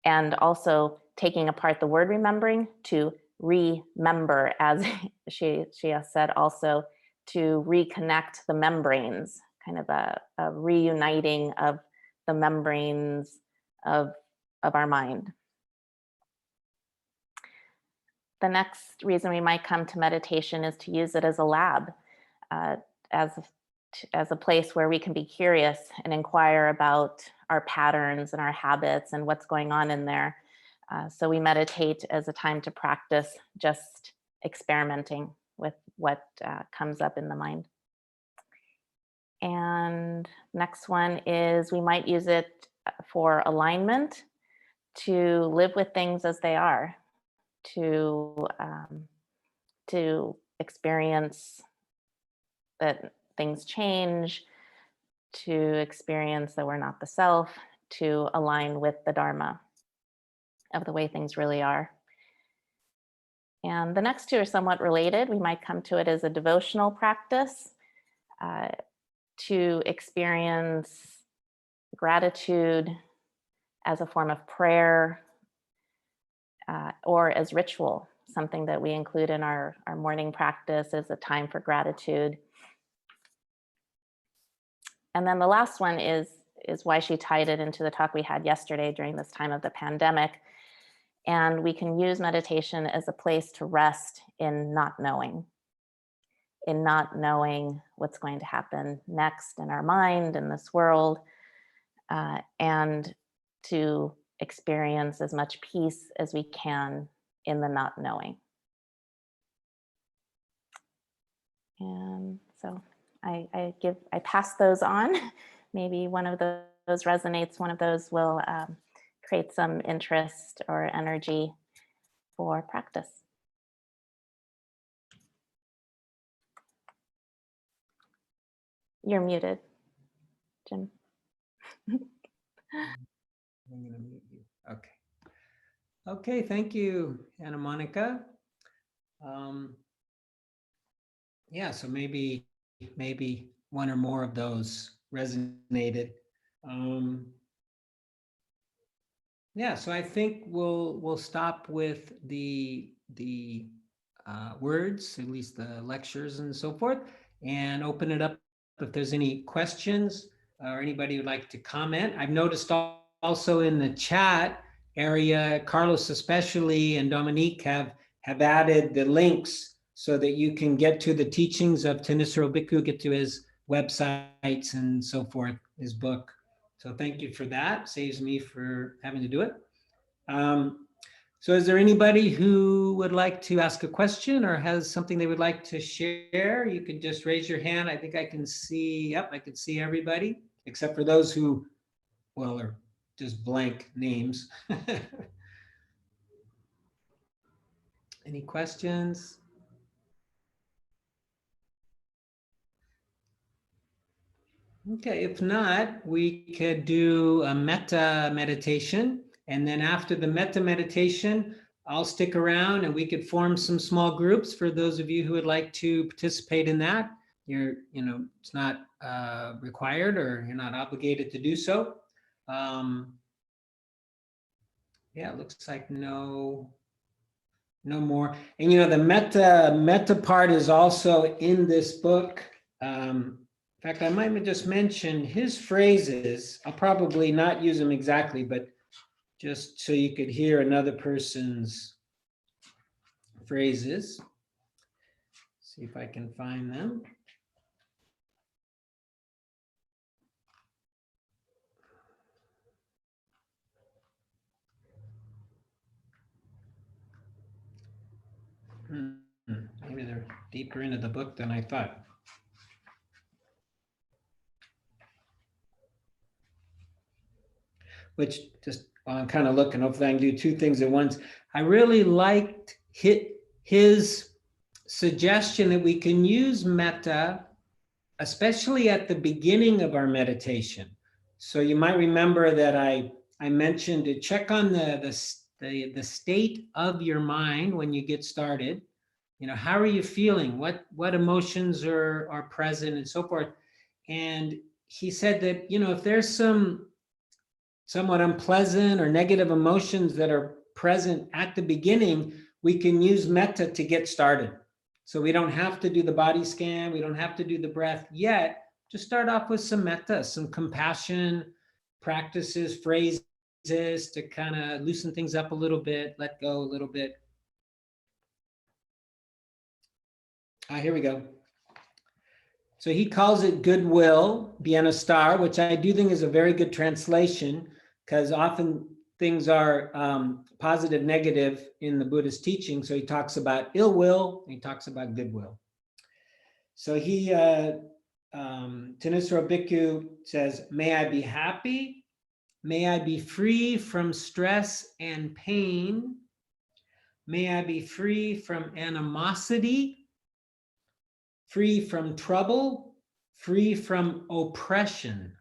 and also taking apart the word remembering to remember, as she has said, also to reconnect the membranes, kind of a reuniting of the membranes of our mind. the next reason we might come to meditation is to use it as a lab, as a place where we can be curious and inquire about our patterns and our habits and what's going on in there. So we meditate as a time to practice just experimenting with what comes up in the mind. And next one is we might use it for alignment, to live with things as they are, to experience that things change, to experience that we're not the self, to align with the Dharma of the way things really are. And the next two are somewhat related. We might come to it as a devotional practice, to experience gratitude as a form of prayer, or as ritual, something that we include in our morning practice as a time for gratitude. And then the last one is why she tied it into the talk we had yesterday during this time of the pandemic. And we can use meditation as a place to rest in not knowing what's going to happen next in our mind, in this world, and to experience as much peace as we can in the not knowing. And so I pass those on. Maybe one of those resonates, one of those will create some interest or energy for practice. You're muted, Jim. I'm going to mute you. Okay. Okay, thank you, Anna Monica. Yeah, so maybe one or more of those resonated. Yeah, so I think we'll stop with the words, at least the lectures and so forth, and open it up if there's any questions or anybody would like to comment. I've noticed also in the chat area, Carlos especially and Dominique have added the links so that you can get to the teachings of Thanissaro Bhikkhu, get to his websites and so forth, his book. So thank you for that. Saves me for having to do it. So is there anybody who would like to ask a question or has something they would like to share? You can just raise your hand. I think I can see, yep, I can see everybody except for those who, well, are just blank names. Any questions? Okay, if not, we could do a metta meditation. And then after the metta meditation, I'll stick around and we could form some small groups for those of you who would like to participate in that. It's not required or you're not obligated to do so. Yeah, it looks like no more. And the metta part is also in this book. In fact, I might just mention his phrases. I'll probably not use them exactly, but just so you could hear another person's phrases. See if I can find them. Maybe they're deeper into the book than I thought. Which just while I'm kind of looking, hopefully I can do two things at once. I really liked his suggestion that we can use metta, especially at the beginning of our meditation. So you might remember that I mentioned to check on the state of your mind when you get started. How are you feeling? What emotions are present and so forth. And he said that, if there's some somewhat unpleasant or negative emotions that are present at the beginning, we can use metta to get started. So we don't have to do the body scan. We don't have to do the breath yet. Just start off with some metta, some compassion practices, phrases to kind of loosen things up a little bit, let go a little bit. Here we go. So he calls it goodwill, bienestar, which I do think is a very good translation, because often things are positive, negative in the Buddhist teaching. So he talks about ill will, and he talks about goodwill. So he, Thanissaro Bhikkhu says, may I be happy, may I be free from stress and pain, may I be free from animosity, free from trouble, free from oppression.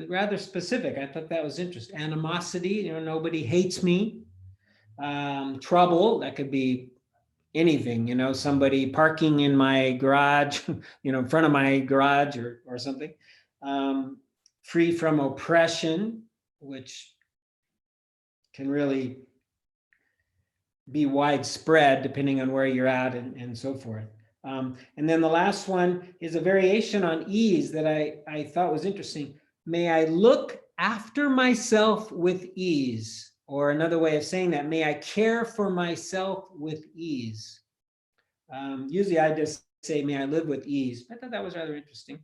Rather specific. I thought that was interesting. Animosity, nobody hates me. Trouble, that could be anything, somebody parking in my garage, in front of my garage or something. Free from oppression, which can really be widespread depending on where you're at and so forth. And then the last one is a variation on ease that I thought was interesting. May I look after myself with ease, or another way of saying that, may I care for myself with ease. Usually I just say, may I live with ease. I thought that was rather interesting.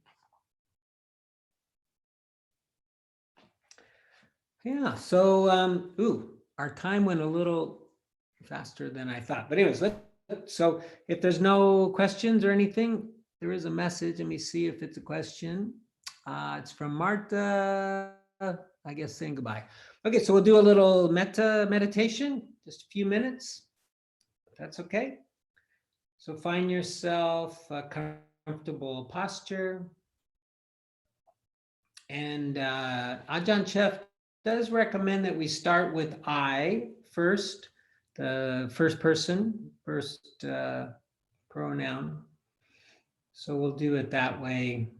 Yeah, so, our time went a little faster than I thought. But anyways, so if there's no questions or anything, there is a message. Let me see if it's a question. It's from Martha, I guess, saying goodbye. Okay, so we'll do a little metta meditation, just a few minutes, if that's okay. So find yourself a comfortable posture. And Ajahn Chef does recommend that we start with I first, the first person, first pronoun. So we'll do it that way.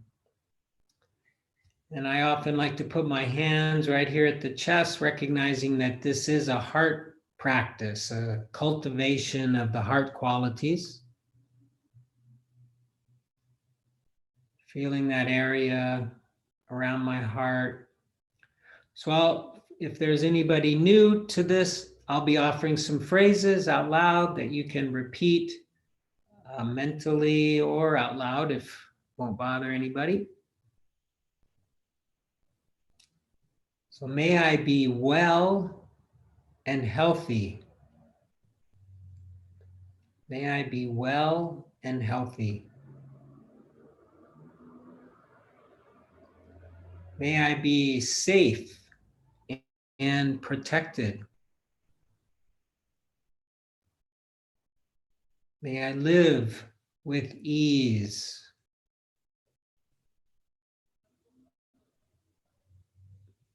And I often like to put my hands right here at the chest, recognizing that this is a heart practice, a cultivation of the heart qualities. Feeling that area around my heart. So if there's anybody new to this, I'll be offering some phrases out loud that you can repeat mentally or out loud if it won't bother anybody. So may I be well and healthy. May I be well and healthy. May I be safe and protected. May I live with ease.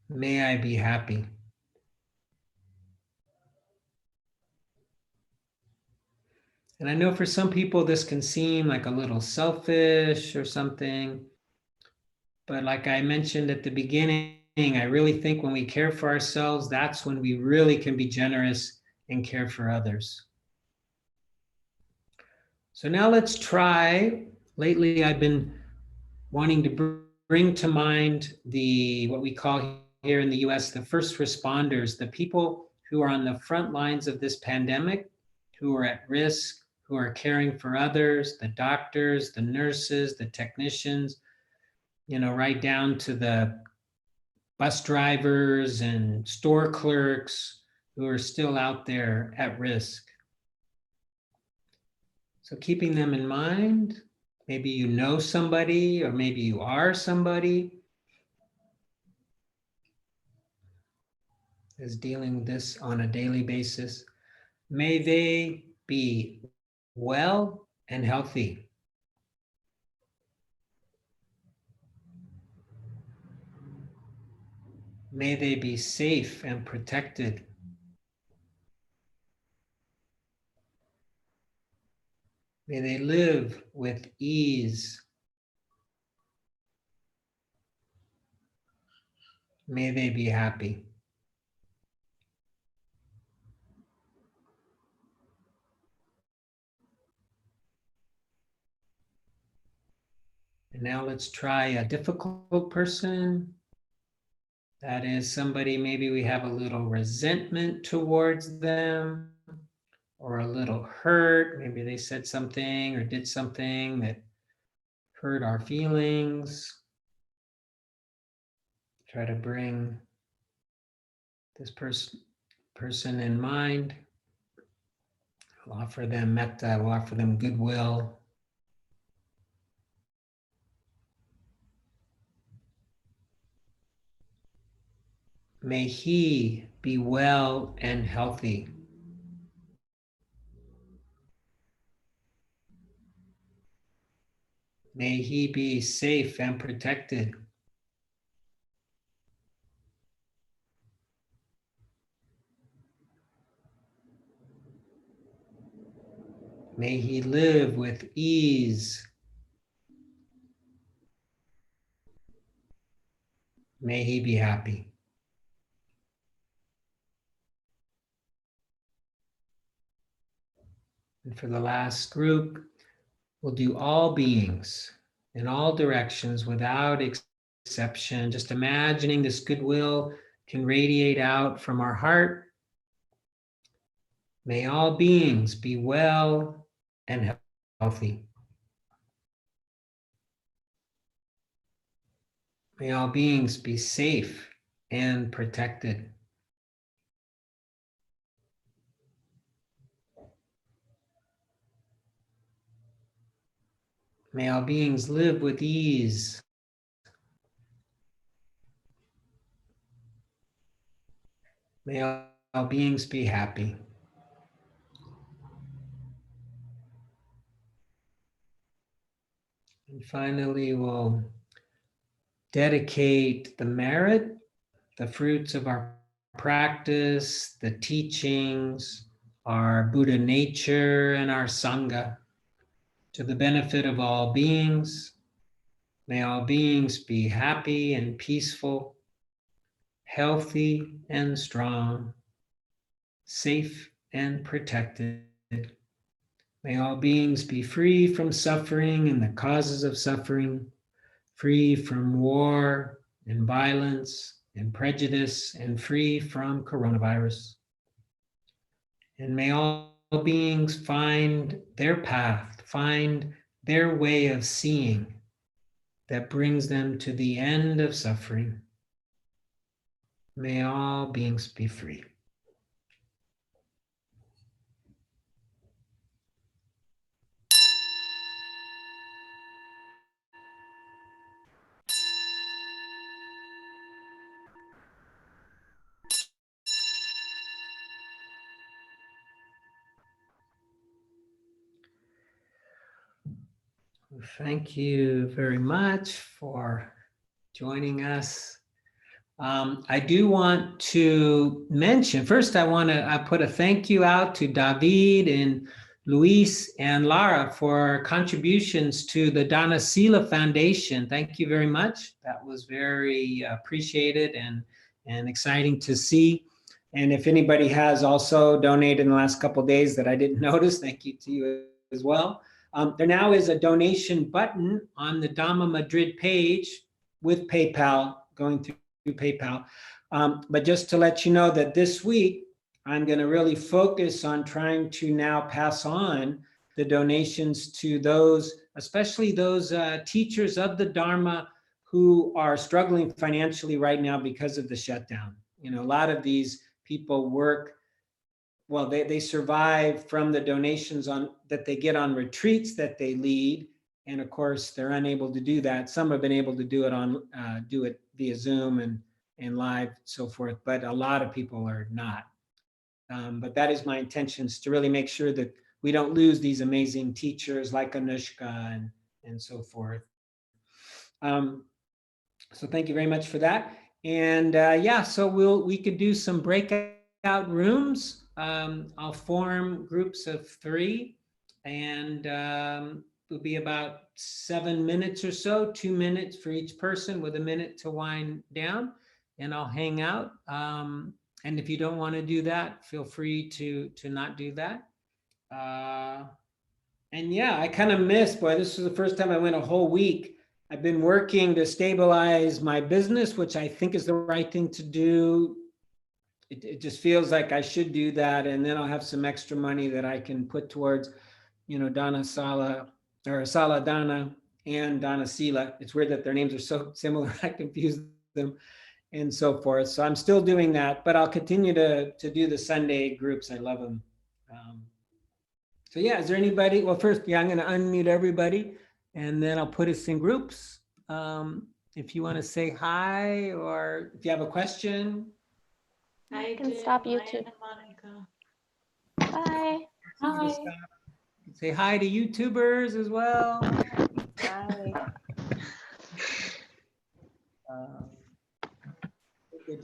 May I be happy. And I know for some people this can seem like a little selfish or something, but like I mentioned at the beginning, I really think when we care for ourselves, that's when we really can be generous and care for others. So now let's try. Lately, I've been wanting to bring to mind what we call here in the US, the first responders, the people who are on the front lines of this pandemic, who are at risk, who are caring for others, the doctors, the nurses, the technicians, right down to the bus drivers and store clerks who are still out there at risk. So keeping them in mind, maybe you know somebody, or maybe you are somebody is dealing with this on a daily basis. May they be well and healthy. May they be safe and protected. May they live with ease. May they be happy. And now let's try a difficult person. That is somebody maybe we have a little resentment towards them, or a little hurt. Maybe they said something or did something that hurt our feelings. Try to bring this person in mind. We'll offer them metta, we'll offer them goodwill. May he be well and healthy. May he be safe and protected. May he live with ease. May he be happy. And for the last group, we'll do all beings in all directions without exception. Just imagining this goodwill can radiate out from our heart. May all beings be well and healthy. May all beings be safe and protected. May all beings live with ease. May all beings be happy. And finally, we'll dedicate the merit, the fruits of our practice, the teachings, our Buddha nature, and our Sangha to the benefit of all beings. May all beings be happy and peaceful, healthy and strong, safe and protected. May all beings be free from suffering and the causes of suffering, free from war and violence and prejudice, and free from coronavirus. And may all beings find their path, find their way of seeing that brings them to the end of suffering. May all beings be free. Thank you very much for joining us. I do want to mention, first I put a thank you out to David and Luis and Lara for contributions to the Dana Sila Foundation. Thank you very much. That was very appreciated and exciting to see. And if anybody has also donated in the last couple of days that I didn't notice, thank you to you as well. There now is a donation button on the Dhamma Madrid page with PayPal, going through PayPal. But just to let you know that this week, I'm going to really focus on trying to now pass on the donations to those, especially those teachers of the Dharma who are struggling financially right now because of the shutdown. You know, a lot of these people work, well, they survive from the donations that they get on retreats that they lead. And of course, they're unable to do that. Some have been able to do it via Zoom and live, so forth, but a lot of people are not. But that is my intention, is to really make sure that we don't lose these amazing teachers like Anushka and so forth. So thank you very much for that. And yeah, so we could do some breakout rooms. I'll form groups of 3, and it'll be about 7 minutes or so, 2 minutes for each person with a minute to wind down, and I'll hang out. And if you don't want to do that, feel free to not do that. And yeah, I kind of missed, boy, this was the first time I went a whole week. I've been working to stabilize my business, which I think is the right thing to do. it just feels like I should do that. And then I'll have some extra money that I can put towards, Dana Sala or Sala Dana and Dana Sila. It's weird that their names are so similar. I confuse them and so forth. So I'm still doing that, but I'll continue to do the Sunday groups. I love them. So yeah, is there anybody? Well, first, yeah, I'm going to unmute everybody and then I'll put us in groups. If you want to say hi or if you have a question. I can stop YouTube. Bye. Hi. Say hi to YouTubers as well.